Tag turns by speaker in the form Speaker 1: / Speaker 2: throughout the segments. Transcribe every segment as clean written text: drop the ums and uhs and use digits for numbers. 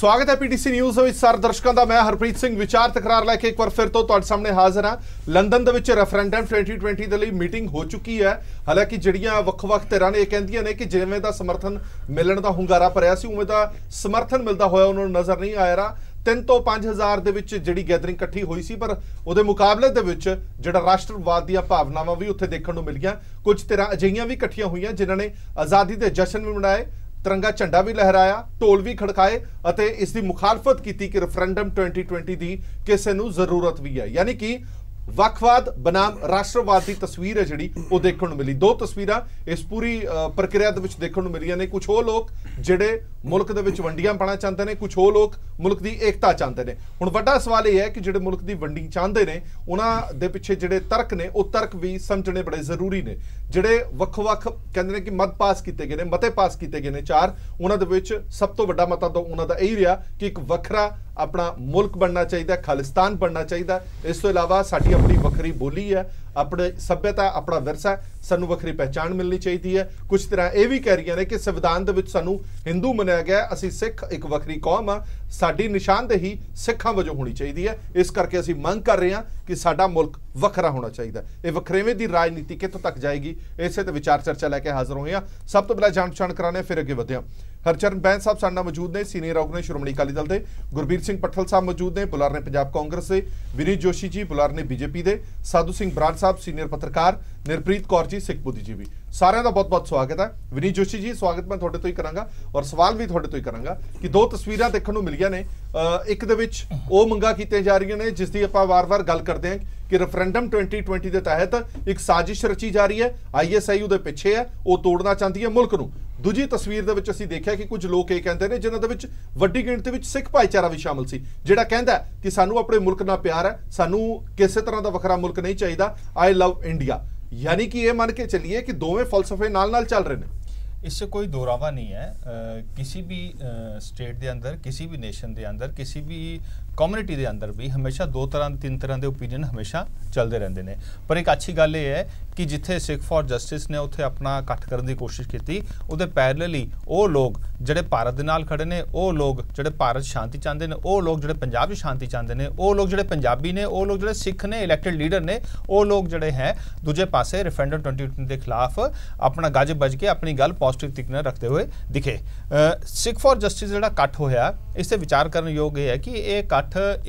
Speaker 1: स्वागत है PTC news ਵਿੱਚ ਸਾਰੇ ਦਰਸ਼ਕਾਂ ਦਾ। ਮੈਂ ਹਰਪ੍ਰੀਤ ਸਿੰਘ ਵਿਚਾਰ ਤਕਰਾਰ ਲੈ ਕੇ ਇੱਕ ਵਾਰ ਫਿਰ ਤੋਂ ਤੁਹਾਡੇ ਸਾਹਮਣੇ ਹਾਜ਼ਰ ਹਾਂ। ਲੰਡਨ ਦੇ ਵਿੱਚ ਰੈਫਰੈਂਡਮ 2020 ਦੇ ਲਈ ਮੀਟਿੰਗ ਹੋ ਚੁੱਕੀ ਹੈ। ਹਾਲਾਂਕਿ ਜਿਹੜੀਆਂ ਵੱਖ-ਵੱਖ ਧਿਰਾਂ ਨੇ ਇਹ ਕਹਿੰਦੀਆਂ ਨੇ ਕਿ ਜਿਵੇਂ ਦਾ ਸਮਰਥਨ ਮਿਲਣ ਦਾ ਹੁੰਗਾਰਾ ਭਰਿਆ ਸੀ ਉਵੇਂ ਦਾ ਸਮਰਥਨ ਮਿਲਦਾ ਹੋਇਆ ਉਹਨਾਂ ਨੂੰ ਨਜ਼ਰ ਨਹੀਂ ਆ ਰਿਹਾ। 3 ਤੋਂ 5000 ਦੇ ਵਿੱਚ ਜਿਹੜੀ ਗੈਦਰਿੰਗ ਇਕੱਠੀ ਹੋਈ ਸੀ, ਪਰ ਉਹਦੇ ਮੁਕਾਬਲੇ ਦੇ ਵਿੱਚ ਜਿਹੜਾ ਰਾਸ਼ਟਰਵਾਦ ਦੀਆਂ ਭਾਵਨਾਵਾਂ ਵੀ ਉੱਥੇ ਦੇਖਣ ਨੂੰ ਮਿਲੀਆਂ। ਕੁਝ ਧਿਰਾਂ ਅਜਿਹੀਆਂ ਵੀ ਇਕੱਠੀਆਂ ਹੋਈਆਂ ਜਿਨ੍ਹਾਂ ਨੇ ਆਜ਼ਾਦੀ ਦੇ ਜਸ਼ਨ ਵੀ ਮਨਾਏ, तिरंगा झंडा भी लहराया, ढोल भी खड़काए और इसकी मुखालफत की कि रेफरेंडम 2020 की किसी को जरूरत भी है। यानी कि वक्खवाद बनाम राष्ट्रवाद की तस्वीर है जी वो देखने को मिली। दो तस्वीर इस पूरी प्रक्रिया देखने को मिलियां ने। कुछ वो लोग जिहड़े मुल्क दे विच वंडियां पाना चाहते हैं, कुछ वो लोग मुल्क की एकता चाहते हैं। हुण वड्डा सवाल यह है कि जिहड़े मुल्क की वंडी चाहते हैं उन्हां दे पिछे जिहड़े तर्क ने वो तर्क भी समझने बड़े जरूरी ने। जिहड़े वक्-वक् कहंदे ने कि मत पास किए गए ने, मते पास किए गए ने 4, उन्हां दे विच सब तो वड्डा मता तो उन्हां दा यही रहा कि एक वखरा अपना मुल्क बनना चाहिए, खालिस्तान बनना चाहिए। इस तो इलावा साडी अपनी वखरी बोली है, अपने सभ्यता, अपना विरसा, सानू वखरी पहचान मिलनी चाहिए है। कुछ तरह ये भी कह रही ने कि संविधान दे विच सानू हिंदू मनाया गया, असी सिख एक वखरी कौम आ, साडी निशानदेही सिखां वजों होनी चाहिए है। इस करके असी मंग कर रहे हैं कि साडा मुल्क वखरा होना चाहिए। ये वखरेवें की राजनीति कितों तक जाएगी, इसे तो विचार चर्चा लैके हाजिर हुए हैं। सब तो पहले जान पछाण कराने फिर अगे वधे। हरचरण बैंस साहब साडे नाल मौजूद ने, सीनियर ऑर्गेनाइजर श्रोमणी अकाली दल के। गुरबीर सिंह पट्ठल साहब मौजूद ने, बुलार ने पंजाब कांग्रेस से। विनीत जोशी जी बुलार ने बीजेपी के। साधु सिंह बराड़ साहब सीनियर पत्रकार। निरप्रीत कौर जी सिख बुद्धिजीवी। सारिਆਂ ਦਾ बहुत-बहुत स्वागत है। विनीत जोशी जी स्वागत मैं ਤੁਹਾਡੇ ਤੋਂ ਹੀ ਕਰਾਂਗਾ और सवाल भी ਤੁਹਾਡੇ ਤੋਂ ਹੀ ਕਰਾਂਗਾ कि दो तस्वीरां देखਣ ਨੂੰ ਮਿਲੀਆਂ ਨੇ। ਇੱਕ ਦੇ ਵਿੱਚ ਉਹ ਮੰਗਾਂ ਕੀਤੀਆਂ ਜਾ ਰਹੀਆਂ ਨੇ ਜਿਸ ਦੀ ਆਪਾਂ ਵਾਰ-ਵਾਰ ਗੱਲ ਕਰਦੇ ਹਾਂ कि रेफरेंडम 2020 के तहत एक साजिश रची जा रही है, ISI ਉਹਦੇ ਪਿੱਛੇ है, वो तोड़ना चाहती है मुल्क ਨੂੰ। दूजी तस्वीर ਦੇ ਵਿੱਚ ਅਸੀਂ ਦੇਖਿਆ ਕਿ ਕੁਝ ਲੋਕ ਇਹ ਕਹਿੰਦੇ ਨੇ ਜਿਨ੍ਹਾਂ ਦੇ ਵਿੱਚ ਵੱਡੀ ਗਿਣਤੀ ਵਿੱਚ ਸਿੱਖ ਭਾਈਚਾਰਾ ਵੀ ਸ਼ਾਮਲ ਸੀ, ਜਿਹੜਾ ਕਹਿੰਦਾ ਕਿ ਸਾਨੂੰ ਆਪਣੇ ਮੁਲਕ ਨਾਲ ਪਿਆਰ ਹੈ, ਸਾਨੂੰ ਕਿਸੇ ਤਰ੍ਹਾਂ ਦਾ ਵੱਖਰਾ ਮੁਲਕ ਨਹੀਂ ਚਾਹੀਦਾ। I love India. यानी कि ये मान के चलिए कि दोवें फलसफे नाल चल रहे हैं।
Speaker 2: इससे कोई दोरावा नहीं है। किसी भी स्टेट के अंदर, किसी भी नेशन के अंदर, किसी भी कम्युनिटी के अंदर भी हमेशा 2 तरह 3 तरह के ओपीनियन हमेशा चलते रहते हैं। पर एक अच्छी गल ये है कि जिथे सिख फॉर जस्टिस ने उत्थे अपना इकट्ठ करने की कोशिश की, उहदे पैरेलली वो लोग जिहड़े भारत दे नाल खड़े ने, वो लोग जिहड़े भारत शांति चाहते हैं, वो लोग जिहड़े पंजाब शांति चाहते हैं, वो लोग जिहड़े पंजाबी ने, वो लोग जिहड़े सिख ने, इलैक्टेड लीडर ने, वो लोग जिहड़े हैं दूजे पासे रेफरेंडम 2020 के खिलाफ अपना गज बज के अपनी गल पॉजिटिव तरीके रखते हुए दिखे। सिख फॉर जस्टिस जिहड़ा इकट्ठ होया, इससे विचार करने योग ये है कि ये इकट्ठ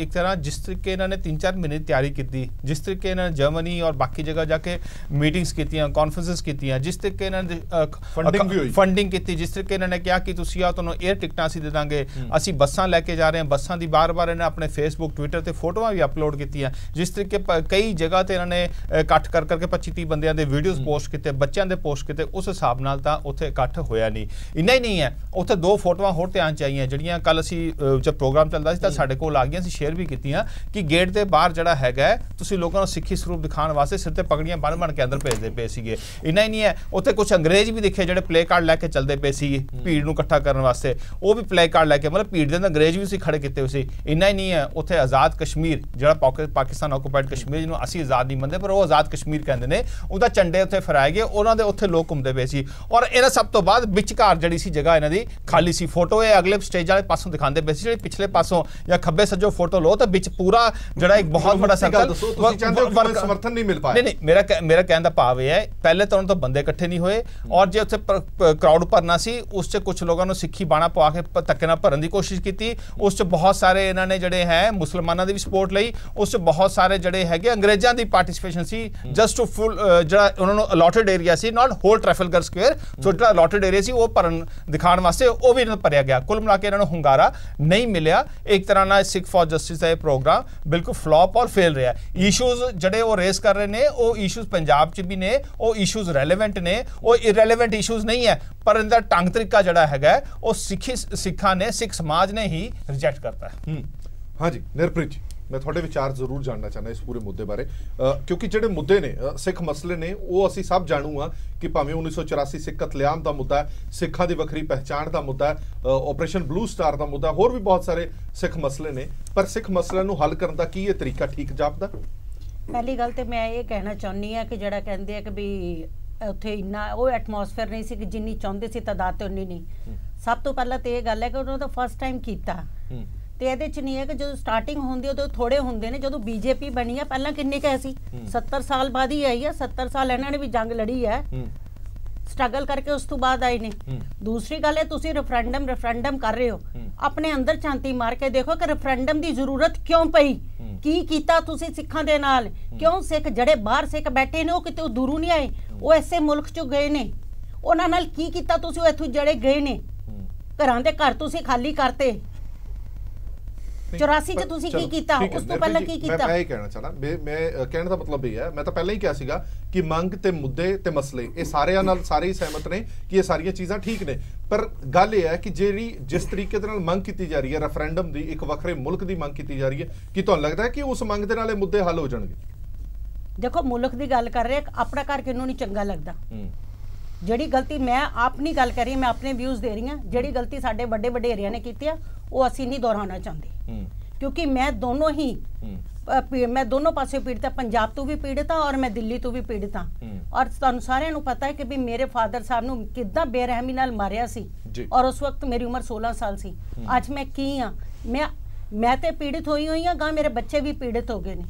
Speaker 2: एक तरह जिस तरीके इन्होंने 3-4 महीने तैयारी की, जिस तरीके इन्होंने जर्मनी और बाकी जगह जाके मीटिंग्स की, कॉन्फ्रेंसिस की, जिस तरीके इन्होंने फंडिंग की, जिस तरीके इन्होंने कहा कि तुसीं आओ तुहानूं एयर टिकटां असीं दे दांगे, असीं बसां लैके जा रहे हैं, बसां दी बार-बार इन्होंने अपने फेसबुक ट्विटर ते फोटोआं भी अपलोड कीतियां, जिस तरीके कई जगह ते इन्होंने इकट्ठ कर करके 25-30 बंदियां दे वीडियोज़ पोस्ट किए, बच्चों के पोस्ट किए। उस हिसाब नाल तां उत्थे इकट्ठ होया नहीं। इन्ना ही नहीं है, उत्थे 2 फोटोआं होर ध्यान च आईयां जिहड़ियां कल असीं जब प्रोग्राम चलदा सी तां साडे कोल आ गईयां, शेयर भी कीतियां कि गेट के बाहर जिहड़ा हैगा तुसीं लोकां नूं सिੱਖੀ ਸਰੂਪ दिखाने वास्ते सिर ते पगड़ियां बन के अंदर भेजदे पे सीगे। इन्ना ही नहीं है, उत्थे कुछ अंग्रेज भी दिखे जिहड़े प्ले कार्ड लैके चलते पे सी भीड़ नूं इकट्ठा करने वास्ते, वो भी प्ले कार्ड लैके मतलब भीड़ दे अंदर अंग्रेज भी खड़े किते हुए सी। इन्ना ही नहीं है, उत्थे आज़ाद कश्मीर जिहड़ा पाकिस्तान ऑक्यूपाइड कश्मीर जिहनूं असीं आज़ाद नहीं मनदे पर वो आज़ाद कश्मीर कहंदे ने, उहदा झंडे उत्थे फहराए गए, उन्हां दे उत्थे लोक घुंमदे पे सी। और इन्हां सब तो बाद विचकार जिहड़ी सी जगह इन्हां दी खाली सी। फोटो ये अगले स्टेज वाले पासों दिखांदे पे सी, जिहड़ी पिछले पासों या खब्बे सज्जो फोटो लो तो विच पूरा जिहड़ा एक बहुत बड़ा सर्कल
Speaker 1: समर्थन नहीं मिल पाया।
Speaker 2: नहीं, मेरा कहने का भाव यह है पहले तो उन्होंने बंदे इकट्ठे नहीं हुए, और जो उत्थे क्राउड भरना सी उस च कुछ लोगों ने सिक्खी बाणा पवा के धक्के नाल भरन की कोशिश की। उस च बहुत सारे इन्होंने जिहड़े हैं मुसलमानों की भी सपोर्ट लई, उस च बहुत सारे जिहड़े हैगे अंग्रेज़ों की पार्टिसिपेशन सी। जस्ट टू फुल जिहड़ा उन्होंने अलॉटेड एरिया सी, not whole Trafalgar Square, so जिहड़ा अलॉटेड एरिया सी वो भरन दिखाने वास्ते वो भी इन्होंने भरिया गया। कुल मिला के इन्होंने हुंगारा नहीं मिलिया। एक तरह ना सिख फॉर जस्टिस का प्रोग्राम बिल्कुल फ्लॉप और फेल रहा। इशूज़ जिहड़े वो रेस कर रहे हैं वो इशूज़ पंजाब च भी ने, वो इशूज़ रेलेवेंट ने, वो इरेलीवेंट इशूज़ नहीं है, पर इनका ढंग तरीका जिहड़ा हैगा वो सिखा ने, सिख समाज ने ही रिजेक्ट करता है।
Speaker 1: हाँ जी निरप्रीत जी, मैं थोड़े विचार जरूर जानना चाहना इस पूरे मुद्दे बारे, क्योंकि जिहड़े मुद्दे ने सिख मसले ने वो असीं सब जानू हाँ कि भावें 1984 सिख कतलेआम का मुद्दा है, सिखां दी वखरी पहचान का मुद्दा है, ऑपरेशन ब्लू स्टार का मुद्दा, होर भी बहुत सारे सिख मसले ने, पर सिख मसलिਆਂ ਨੂੰ हल करने का की ये तरीका ठीक जापदा?
Speaker 3: पहली गल तो मैं ये कहना चाहनी हाँ कि जिहड़ा कहंदे कि भी उत्थे इन्ना वो एटमोसफेयर नहीं सी कि जिन्नी चाहुंदे सी तादाद ते उन्नी नहीं। सब तो पहला तो ये गल है कि उन्होंने फस्ट टाइम किया ਤੇ ਇਹਦੇ ਚ ਨਹੀਂ ਹੈ ਕਿ ਜਦੋਂ ਸਟਾਰਟਿੰਗ ਹੁੰਦੀ ਉਦੋਂ ਥੋੜੇ ਹੁੰਦੇ ਨੇ। ਜਦੋਂ ਬੀਜੇਪੀ ਬਣੀ ਹੈ ਪਹਿਲਾਂ ਕਿੰਨੇ ਕਹੇ ਸੀ, 70 ਸਾਲ ਬਾਅਦ ਹੀ ਆਈ ਹੈ। 70 ਸਾਲ ਇਹਨਾਂ ਨੇ ਵੀ ਜੰਗ ਲੜੀ ਹੈ, ਸਟਰਗਲ ਕਰਕੇ ਉਸ ਤੋਂ ਬਾਅਦ ਆਏ ਨੇ। ਦੂਸਰੀ ਗੱਲ ਹੈ ਤੁਸੀਂ ਰੈਫਰੈਂਡਮ ਕਰ ਰਹੇ ਹੋ, ਆਪਣੇ ਅੰਦਰ ਝਾਂਤੀ ਮਾਰ ਕੇ ਦੇਖੋ ਕਿ ਰੈਫਰੈਂਡਮ ਦੀ ਜ਼ਰੂਰਤ ਕਿਉਂ ਪਈ, ਕੀ ਕੀਤਾ ਤੁਸੀਂ ਸਿੱਖਾਂ ਦੇ ਨਾਲ, ਕਿਉਂ ਸਿੱਖ ਜਿਹੜੇ ਬਾਹਰ ਸਿੱਖ ਬੈਠੇ ਨੇ ਉਹ ਕਿਤੇ ਦੂਰੋਂ ਨਹੀਂ ਆਏ, ਉਹ ਐਸੇ ਮੁਲਕ ਚੋਂ ਗਏ ਨੇ, ਉਹਨਾਂ ਨਾਲ ਕੀ ਕੀਤਾ ਤੁਸੀਂ, ਉਹ ਇੱਥੋਂ ਜਿਹੜੇ ਗਏ ਨੇ ਘਰਾਂ ਦੇ ਘਰ ਤੁਸੀਂ ਖਾਲੀ ਕਰਤੇ। 84 ਚ ਤੁਸੀਂ ਕੀ ਕੀਤਾ, ਉਸ ਤੋਂ ਪਹਿਲਾਂ ਕੀ ਕੀਤਾ?
Speaker 1: ਮੈਂ ਇਹ ਕਹਿਣਾ ਚਾਹਣਾ, ਮੈਂ ਕਹਿਣ ਦਾ ਮਤਲਬ ਇਹ ਹੈ, ਮੈਂ ਤਾਂ ਪਹਿਲਾਂ ਹੀ ਕਿਹਾ ਸੀਗਾ ਕਿ ਮੰਗ ਤੇ ਮੁੱਦੇ ਤੇ ਮਸਲੇ ਇਹ ਸਾਰਿਆਂ ਨਾਲ ਸਾਰੇ ਹੀ ਸਹਿਮਤ ਨੇ ਕਿ ਇਹ ਸਾਰੀਆਂ ਚੀਜ਼ਾਂ ਠੀਕ ਨੇ, ਪਰ ਗੱਲ ਇਹ ਹੈ ਕਿ ਜਿਹੜੀ ਜਿਸ ਤਰੀਕੇ ਦੇ ਨਾਲ ਮੰਗ ਕੀਤੀ ਜਾ ਰਹੀ ਹੈ ਰੈਫਰੈਂਡਮ ਦੀ, ਇੱਕ ਵੱਖਰੇ ਮੁਲਕ ਦੀ ਮੰਗ ਕੀਤੀ ਜਾ ਰਹੀ ਹੈ, ਕੀ ਤੁਹਾਨੂੰ ਲੱਗਦਾ ਹੈ ਕਿ ਉਸ ਮੰਗ ਦੇ ਨਾਲ ਇਹ ਮੁੱਦੇ ਹੱਲ ਹੋ ਜਾਣਗੇ?
Speaker 3: ਦੇਖੋ ਮੁਲਕ ਦੀ ਗੱਲ ਕਰ ਰਹੇ, ਆਪਣਾ ਘਰ ਕਿਹਨੂੰ ਨਹੀਂ ਚੰਗਾ ਲੱਗਦਾ। ਜਿਹੜੀ ਗਲਤੀ ਮੈਂ ਆਪਣੀ ਗੱਲ ਕਰ ਰਹੀ, ਮੈਂ ਆਪਣੇ ਵਿਊਜ਼ ਦੇ ਰਹੀ ਹਾਂ, ਜਿਹੜੀ ਗਲਤੀ ਸਾਡੇ ਵੱਡੇ ਵਡੇਰਿਆਂ ਨੇ ਕੀਤੀ ਆ ਉਹ ਅਸੀਂ ਨਹੀਂ ਦੁਹਰਾਉਣਾ ਚਾਹੁੰਦੇ, ਕਿਉਂਕਿ ਮੈਂ ਦੋਨੋਂ ਹੀ ਮੈਂ ਦੋਨੋਂ ਪਾਸੇ ਪੀੜਤ ਹਾਂ, ਪੰਜਾਬ ਤੋਂ ਵੀ ਪੀੜਤ ਹਾਂ ਔਰ ਮੈਂ ਦਿੱਲੀ ਤੋਂ ਵੀ ਪੀੜਤ ਹਾਂ। ਔਰ ਤੁਹਾਨੂੰ ਸਾਰਿਆਂ ਨੂੰ ਪਤਾ ਹੈ ਕਿ ਵੀ ਮੇਰੇ ਫਾਦਰ ਸਾਹਿਬ ਨੂੰ ਕਿੱਦਾਂ ਬੇਰਹਿਮੀ ਨਾਲ ਮਾਰਿਆ ਸੀ, ਔਰ ਉਸ ਵਕਤ ਮੇਰੀ ਉਮਰ 16 ਸਾਲ ਸੀ। ਅੱਜ ਮੈਂ ਕੀ ਹਾਂ, ਮੈਂ ਤੇ ਪੀੜਤ ਹੋਈ ਹਾਂ, ਗਾਂ ਮੇਰੇ ਬੱਚੇ ਵੀ ਪੀੜਤ ਹੋ ਗਏ ਨੇ।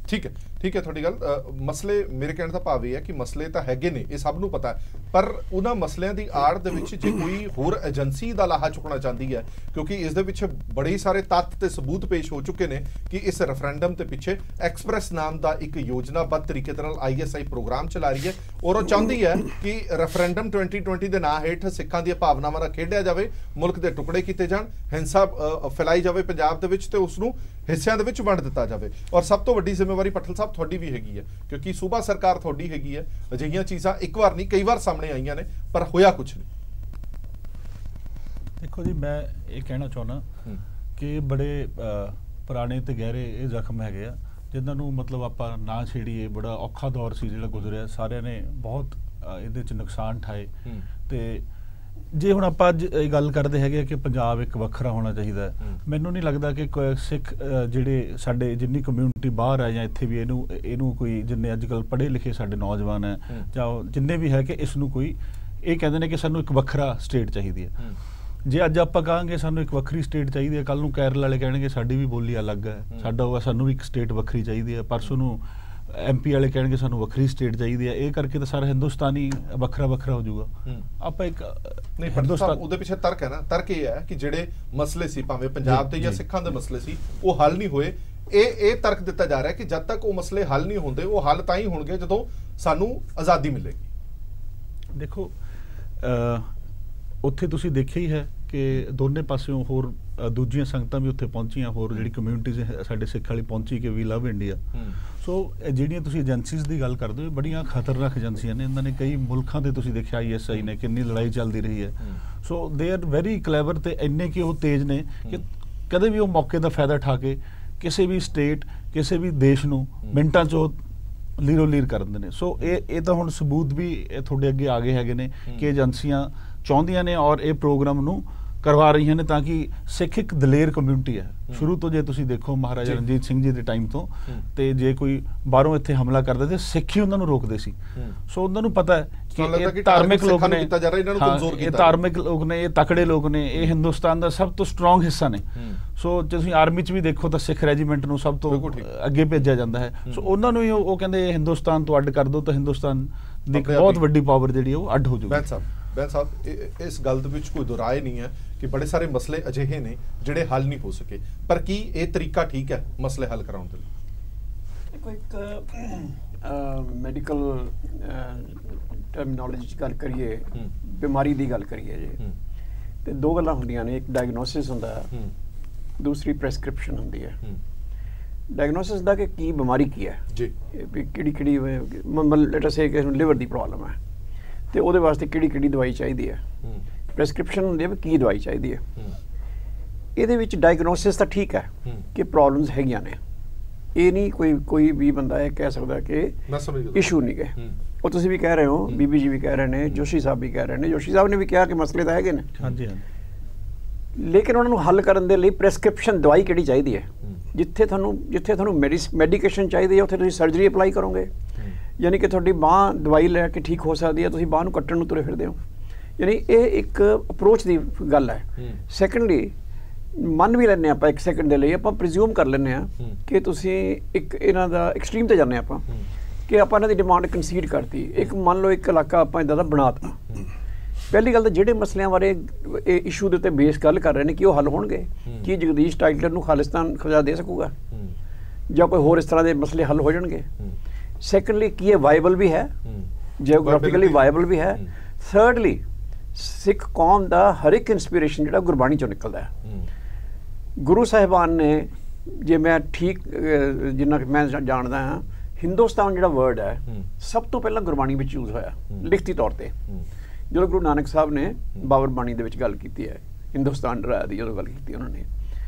Speaker 1: ਠੀਕ ਹੈ ਤੁਹਾਡੀ ਗੱਲ। ਮਸਲੇ ਮੇਰੇ ਕਹਿਣ ਦਾ ਭਾਵ ਇਹ ਹੈ ਕਿ ਮਸਲੇ ਤਾਂ ਹੈਗੇ ਨੇ, ਇਹ ਸਭ ਨੂੰ ਪਤਾ ਹੈ, ਪਰ ਉਹਨਾਂ ਮਸਲਿਆਂ ਦੀ ਆੜ ਦੇ ਵਿੱਚ ਜੇ ਕੋਈ ਹੋਰ ਏਜੰਸੀ ਦਾ ਲਾਹਾ ਚੁੱਕਣਾ ਚਾਹੁੰਦੀ ਹੈ, ਕਿਉਂਕਿ ਇਸ ਦੇ ਵਿੱਚ ਬੜੇ ਸਾਰੇ ਤੱਥ ਤੇ ਸਬੂਤ ਪੇਸ਼ ਹੋ ਚੁੱਕੇ ਨੇ ਕਿ ਇਸ ਰੈਫਰੈਂਡਮ ਦੇ ਪਿੱਛੇ ਐਕਸਪ੍ਰੈਸ ਨਾਮ ਦਾ ਇੱਕ ਯੋਜਨਾਬੱਧ ਤਰੀਕੇ ਦੇ ਨਾਲ ISI ਪ੍ਰੋਗਰਾਮ ਚਲਾ ਰਹੀ ਹੈ, ਔਰ ਉਹ ਚਾਹੁੰਦੀ ਹੈ ਕਿ ਰੈਫਰੈਂਡਮ 2020 ਦੇ ਨਾਂ ਹੇਠ ਸਿੱਖਾਂ ਦੀਆਂ ਭਾਵਨਾਵਾਂ ਨਾਲ ਖੇਡਿਆ ਜਾਵੇ, ਮੁਲਕ ਦੇ ਟੁਕੜੇ ਕੀਤੇ ਜਾਣ, ਹਿੰਸਾ ਫੈਲਾਈ ਜਾਵੇ ਪੰਜਾਬ ਦੇ ਵਿੱਚ ਤੇ ਉਸ ਨੂੰ ਹਿੱਸਿਆਂ ਦੇ ਵਿੱਚ ਵੰਡ ਦਿੱਤਾ ਜਾਵੇ। ਔਰ ਸਭ ਤੋਂ ਵੱਡੀ ਜ਼ਿੰਮੇਵਾਰੀ ਪੱਠਲ ਸਾਹਿਬ ਤੁਹਾਡੀ ਵੀ ਹੈਗੀ ਹੈ, ਕਿਉਂਕਿ ਸੂਬਾ ਸਰਕਾਰ ਤੁਹਾਡੀ ਹੈਗੀ ਹੈ। ਅਜਿਹੀਆਂ ਚੀਜ਼ਾਂ ਇੱਕ ਵਾਰ ਨਹੀਂ ਕਈ ਵਾਰ ਸਾਹਮਣੇ ਆਈਆਂ ਨੇ, ਪਰ ਹੋਇਆ ਕੁਝ ਨਹੀਂ।
Speaker 4: ਦੇਖੋ ਜੀ, ਮੈਂ ਇਹ ਕਹਿਣਾ ਚਾਹੁੰਦਾ ਕਿ ਬੜੇ ਪੁਰਾਣੇ ਤੇ ਗਹਿਰੇ ਇਹ ਜ਼ਖਮ ਹੈਗੇ ਆ ਜਿਨ੍ਹਾਂ ਨੂੰ ਮਤਲਬ ਆਪਾਂ ਨਾ ਛੇੜੀਏ। ਬੜਾ ਔਖਾ ਦੌਰ ਸੀ ਜਿਹੜਾ ਗੁਜ਼ਰਿਆ, ਸਾਰਿਆਂ ਨੇ ਬਹੁਤ ਇਹਦੇ 'ਚ ਨੁਕਸਾਨ ਠਾਏ। ਤੇ ਜੇ ਹੁਣ ਆਪਾਂ ਅੱਜ ਇਹ ਗੱਲ ਕਰਦੇ ਹੈਗੇ ਕਿ ਪੰਜਾਬ ਇੱਕ ਵੱਖਰਾ ਹੋਣਾ ਚਾਹੀਦਾ ਹੈ, ਮੈਨੂੰ ਨਹੀਂ ਲੱਗਦਾ ਕਿ ਸਿੱਖ ਜਿਹੜੇ ਸਾਡੇ ਜਿੰਨੀ ਕਮਿਊਨਿਟੀ ਬਾਹਰ ਆ ਜਾਂ ਇੱਥੇ ਵੀ ਇਹਨੂੰ ਕੋਈ ਜਿੰਨੇ ਅੱਜ ਕੱਲ੍ਹ ਪੜ੍ਹੇ ਲਿਖੇ ਸਾਡੇ ਨੌਜਵਾਨ ਹੈ ਜਾਂ ਜਿੰਨੇ ਵੀ ਹੈ ਕਿ ਇਸ ਨੂੰ ਕੋਈ ਇਹ ਕਹਿੰਦੇ ਨੇ ਕਿ ਸਾਨੂੰ ਇੱਕ ਵੱਖਰਾ ਸਟੇਟ ਚਾਹੀਦੀ ਹੈ। ਜੇ ਅੱਜ ਆਪਾਂ ਕਹਾਂਗੇ ਸਾਨੂੰ ਇੱਕ ਵੱਖਰੀ ਸਟੇਟ ਚਾਹੀਦੀ ਹੈ, ਕੱਲ੍ਹ ਨੂੰ ਕੇਰਲ ਵਾਲੇ ਕਹਿਣਗੇ ਸਾਡੀ ਵੀ ਬੋਲੀ ਅਲੱਗ ਹੈ, ਸਾਨੂੰ ਵੀ ਇੱਕ ਸਟੇਟ ਵੱਖਰੀ ਚਾਹੀਦੀ ਹੈ, ਪਰਸੋਂ ਨੂੰ MP ਵਾਲੇ ਕਹਿਣਗੇ ਸਾਨੂੰ ਵੱਖਰੀ ਸਟੇਟ ਚਾਹੀਦੀ ਹੈ। ਇਹ ਕਰਕੇ ਤਾਂ ਸਾਰਾ ਹਿੰਦੁਸਤਾਨੀ ਵੱਖਰਾ ਹੋ ਜਾਊਗਾ। ਆਪਾਂ ਇੱਕ
Speaker 1: ਨਹੀਂ, ਹਿੰਦੁਸਤਾਨ ਉਹਦੇ ਪਿੱਛੇ ਤਰਕ ਹੈ ਨਾ, ਤਰਕ ਇਹ ਹੈ ਕਿ ਜਿਹੜੇ ਮਸਲੇ ਸੀ ਭਾਵੇਂ ਪੰਜਾਬ ਦੇ ਜਾਂ ਸਿੱਖਾਂ ਦੇ ਮਸਲੇ ਸੀ ਉਹ ਹੱਲ ਨਹੀਂ ਹੋਏ। ਇਹ ਤਰਕ ਦਿੱਤਾ ਜਾ ਰਿਹਾ ਕਿ ਜਦ ਤੱਕ ਉਹ ਮਸਲੇ ਹੱਲ ਨਹੀਂ ਹੁੰਦੇ, ਉਹ ਹੱਲ ਤਾਂ ਹੀ ਹੋਣਗੇ ਜਦੋਂ ਸਾਨੂੰ ਆਜ਼ਾਦੀ ਮਿਲੇਗੀ।
Speaker 4: ਦੇਖੋ ਉੱਥੇ ਤੁਸੀਂ ਦੇਖਿਆ ਹੀ ਹੈ ਕਿ ਦੋਨੇ ਪਾਸਿਓਂ ਹੋਰ ਦੂਜੀਆਂ ਸੰਗਤਾਂ ਵੀ ਉੱਥੇ ਪਹੁੰਚੀਆਂ, ਹੋਰ ਜਿਹੜੀ ਕਮਿਊਨਿਟੀਜ਼ ਸਾਡੇ ਸਿੱਖ ਵਾਲੀ ਪਹੁੰਚੀ ਕਿ ਵੀ ਲਵ ਇੰਡੀਆ। ਸੋ ਜਿਹੜੀਆਂ ਤੁਸੀਂ ਏਜੰਸੀਜ਼ ਦੀ ਗੱਲ ਕਰਦੇ ਹੋ, ਬੜੀਆਂ ਖਤਰਨਾਕ ਏਜੰਸੀਆਂ ਨੇ। ਇਹਨਾਂ ਨੇ ਕਈ ਮੁਲਕਾਂ ਦੇ ਤੁਸੀਂ ਦੇਖਿਆ ISI ਨੇ ਕਿੰਨੀ ਲੜਾਈ ਚੱਲਦੀ ਰਹੀ ਹੈ। ਸੋ ਦੇ ਆਰ ਵੈਰੀ ਕਲੈਵਰ ਤੇ ਇੰਨੇ ਕਿ ਉਹ ਤੇਜ਼ ਨੇ ਕਿ ਕਦੇ ਵੀ ਉਹ ਮੌਕੇ ਦਾ ਫਾਇਦਾ ਉਠਾ ਕੇ ਕਿਸੇ ਵੀ ਸਟੇਟ ਕਿਸੇ ਵੀ ਦੇਸ਼ ਨੂੰ ਮਿੰਟਾਂ 'ਚ ਉਹ ਲੀਰੋ ਲੀਰ ਕਰ ਦਿੰਦੇ ਨੇ। ਸੋ ਇਹ ਤਾਂ ਹੁਣ ਸਬੂਤ ਵੀ ਤੁਹਾਡੇ ਅੱਗੇ ਆ ਗਏ ਹੈਗੇ ਨੇ ਕਿ ਏਜੰਸੀਆਂ ਚਾਹੁੰਦੀਆਂ ਨੇ ਔਰ ਇਹ ਪ੍ਰੋਗਰਾਮ ਨੂੰ ਕਰਵਾ ਰਹੀਆਂ ਨੇ ਤਾਂ ਕਿ ਸਿੱਖ ਇੱਕ ਦਲੇਰ ਕਮਿਊਨਿਟੀ ਹੈ। ਸ਼ੁਰੂ ਤੋਂ ਜੇ ਤੁਸੀਂ ਦੇਖੋ ਮਹਾਰਾਜਾ ਰਣਜੀਤ ਸਿੰਘ ਜੀ ਦੇ ਟਾਈਮ ਤੋਂ, ਤੇ ਜੇ ਕੋਈ ਬਾਹਰੋਂ ਇੱਥੇ ਹਮਲਾ ਕਰਦਾ ਤੇ ਸਿੱਖ ਹੀ ਉਹਨਾਂ ਨੂੰ ਰੋਕਦੇ ਸੀ। ਸੋ ਉਹਨਾਂ ਨੂੰ ਪਤਾ ਹੈ ਕਿ ਇਹ ਧਾਰਮਿਕ ਲੋਕ ਨੇ, ਇਹ ਧਾਰਮਿਕ ਲੋਕ ਨੇ, ਇਹ ਤਕੜੇ ਲੋਕ ਨੇ, ਇਹ ਹਿੰਦੁਸਤਾਨ ਦਾ ਸਭ ਤੋਂ ਸਟਰੋਂਗ ਹਿੱਸਾ ਨੇ। ਸੋ ਜੇ ਤੁਸੀਂ ਆਰਮੀ 'ਚ ਵੀ ਦੇਖੋ ਤਾਂ ਸਿੱਖ ਰੈਜੀਮੈਂਟ ਨੂੰ ਸਭ ਤੋਂ ਅੱਗੇ ਭੇਜਿਆ ਜਾਂਦਾ ਹੈ। ਸੋ ਉਹਨਾਂ ਨੂੰ ਹੀ ਉਹ ਕਹਿੰਦੇ ਹਿੰਦੁਸਤਾਨ ਤੋਂ ਅੱਡ ਕਰ ਦਿਓ ਤਾਂ ਹਿੰਦੁਸਤਾਨ ਦੀ ਬਹੁਤ ਵੱਡੀ ਪਾਵਰ ਜਿਹੜੀ ਉਹ ਅੱਡ ਹੋ ਜਾਊਗੀ।
Speaker 1: ਬੈਂਸ ਸਾਹਿਬ, ਇਸ ਗੱਲ ਦੇ ਵਿੱਚ ਕੋਈ ਦੁਰਾਏ ਨਹੀਂ ਹੈ ਕਿ ਬੜੇ ਸਾਰੇ ਮਸਲੇ ਅਜਿਹੇ ਨੇ ਜਿਹੜੇ ਹੱਲ ਨਹੀਂ ਹੋ ਸਕੇ, ਪਰ ਕੀ ਇਹ ਤਰੀਕਾ ਠੀਕ ਹੈ ਮਸਲੇ ਹੱਲ ਕਰਾਉਣ ਦੇ ਲਈ?
Speaker 5: ਕੋਈ ਇੱਕ ਮੈਡੀਕਲ ਟਰਮੀਨੋਲੋਜੀ 'ਚ ਗੱਲ ਕਰੀਏ, ਬਿਮਾਰੀ ਦੀ ਗੱਲ ਕਰੀਏ ਜੇ, ਤੇ ਦੋ ਗੱਲਾਂ ਹੁੰਦੀਆਂ ਨੇ। ਇੱਕ ਡਾਇਗਨੋਸਿਸ ਹੁੰਦਾ, ਦੂਸਰੀ ਪ੍ਰੈਸਕ੍ਰਿਪਸ਼ਨ ਹੁੰਦੀ ਹੈ। ਡਾਇਗਨੋਸਿਸ ਦਾ ਕਿ ਕੀ ਬਿਮਾਰੀ ਕੀ ਹੈ ਜੀ, ਕਿਹੜੀ ਲੈਟ ਅਸ ਸੇ ਕਿ ਲਿਵਰ ਦੀ ਪ੍ਰੋਬਲਮ ਹੈ ਤੇ ਉਹਦੇ ਵਾਸਤੇ ਕਿਹੜੀ ਦਵਾਈ ਚਾਹੀਦੀ ਹੈ। ਪ੍ਰੈਸਕ੍ਰਿਪਸ਼ਨ ਹੁੰਦੀ ਹੈ ਵੀ ਕੀ ਦਵਾਈ ਚਾਹੀਦੀ ਹੈ। ਇਹਦੇ ਵਿੱਚ ਡਾਇਗਨੋਸਿਸ ਤਾਂ ਠੀਕ ਹੈ ਕਿ ਪ੍ਰੋਬਲਮਸ ਹੈਗੀਆਂ ਨੇ, ਇਹ ਨਹੀਂ ਕੋਈ ਵੀ ਬੰਦਾ ਇਹ ਕਹਿ ਸਕਦਾ ਕਿ ਇਸ਼ੂ ਨਹੀਂ ਗਏ। ਉਹ ਤੁਸੀਂ ਵੀ ਕਹਿ ਰਹੇ ਹੋ, ਬੀਬੀ ਜੀ ਵੀ ਕਹਿ ਰਹੇ ਨੇ, ਜੋਸ਼ੀ ਸਾਹਿਬ ਵੀ ਕਹਿ ਰਹੇ ਨੇ, ਜੋਸ਼ੀ ਸਾਹਿਬ ਨੇ ਵੀ ਕਿਹਾ ਕਿ ਮਸਲੇ ਤਾਂ ਹੈਗੇ ਨੇ। ਹਾਂਜੀ ਹਾਂਜੀ। ਲੇਕਿਨ ਉਹਨਾਂ ਨੂੰ ਹੱਲ ਕਰਨ ਦੇ ਲਈ ਪ੍ਰੈਸਕ੍ਰਿਪਸ਼ਨ ਦਵਾਈ ਕਿਹੜੀ ਚਾਹੀਦੀ ਹੈ। ਜਿੱਥੇ ਤੁਹਾਨੂੰ ਮੈਡੀਕੇਸ਼ਨ ਚਾਹੀਦੀ ਹੈ ਉੱਥੇ ਤੁਸੀਂ ਸਰਜਰੀ ਅਪਲਾਈ ਕਰੋਗੇ, ਯਾਨੀ ਕਿ ਤੁਹਾਡੀ ਬਾਂਹ ਦਵਾਈ ਲੈ ਕੇ ਠੀਕ ਹੋ ਸਕਦੀ ਹੈ, ਤੁਸੀਂ ਬਾਂਹ ਨੂੰ ਕੱਟਣ ਨੂੰ ਤੁਰੇ ਫਿਰਦੇ ਹੋ। ਯਾਨੀ ਇਹ ਇੱਕ ਅਪਰੋਚ ਦੀ ਗੱਲ ਹੈ। ਸੈਕੰਡਲੀ ਮੰਨ ਵੀ ਲੈਂਦੇ ਆਪਾਂ 1 ਸੈਕਿੰਡ ਦੇ ਲਈ, ਆਪਾਂ ਪ੍ਰੀਜ਼ਿਊਮ ਕਰ ਲੈਂਦੇ ਆ ਕਿ ਤੁਸੀਂ ਇੱਕ ਇਹਨਾਂ ਦਾ ਐਕਸਟ੍ਰੀਮ ਤੇ ਜਾਂਦੇ ਆਪਾਂ ਕਿ ਆਪਾਂ ਇਹਨਾਂ ਦੀ ਡਿਮਾਂਡ ਕੰਸੀਡ ਕਰਤੀ। ਇੱਕ ਮੰਨ ਲਓ ਇੱਕ ਇਲਾਕਾ ਆਪਾਂ ਇਦਾਂ ਦਾ ਬਣਾਤਾ। ਪਹਿਲੀ ਗੱਲ ਤਾਂ ਜਿਹੜੇ ਮਸਲਿਆਂ ਬਾਰੇ ਇਹ ਇਸ਼ੂ ਦੇ ਉੱਤੇ ਬੇਸ ਗੱਲ ਕਰ ਰਹੇ ਨੇ ਕਿ ਉਹ ਹੱਲ ਹੋਣਗੇ। ਕੀ ਜਗਦੀਸ਼ ਟਾਈਟਲਰ ਨੂੰ ਖਾਲਿਸਤਾਨ ਖੁਦਾ ਦੇ ਸਕੂਗਾ ਜਾਂ ਕੋਈ ਹੋਰ ਇਸ ਤਰ੍ਹਾਂ ਦੇ ਮਸਲੇ ਹੱਲ ਹੋ ਜਾਣਗੇ? ਸੈਕੰਡਲੀ ਕੀ ਇਹ ਵਾਇਬਲ ਵੀ ਹੈ, ਜਿਓਗ੍ਰਾਫਿਕਲੀ ਵਾਇਬਲ ਵੀ ਹੈ? ਥਰਡਲੀ ਸਿੱਖ ਕੌਮ ਦਾ ਹਰ ਇੱਕ ਇਨਸਪੀਰੇਸ਼ਨ ਜਿਹੜਾ ਗੁਰਬਾਣੀ ਚੋਂ ਨਿਕਲਦਾ ਹੈ। ਗੁਰੂ ਸਾਹਿਬਾਨ ਨੇ, ਜੇ ਮੈਂ ਠੀਕ ਜਿੰਨਾ ਮੈਂ ਜਾਣਦਾ ਹਾਂ, ਹਿੰਦੁਸਤਾਨ ਜਿਹੜਾ ਵਰਡ ਹੈ ਸਭ ਤੋਂ ਪਹਿਲਾਂ ਗੁਰਬਾਣੀ ਵਿੱਚ ਯੂਜ਼ ਹੋਇਆ ਲਿਖਤੀ ਤੌਰ ਤੇ। ਜਦੋਂ ਗੁਰੂ ਨਾਨਕ ਸਾਹਿਬ ਨੇ ਬਾਬਰ ਬਾਣੀ ਦੇ ਵਿੱਚ ਗੱਲ ਕੀਤੀ ਹੈ ਹਿੰਦੁਸਤਾਨ ਰਾਜ ਦੀ, ਜਦੋਂ ਗੱਲ ਕੀਤੀ ਉਹਨਾਂ ਨੇ,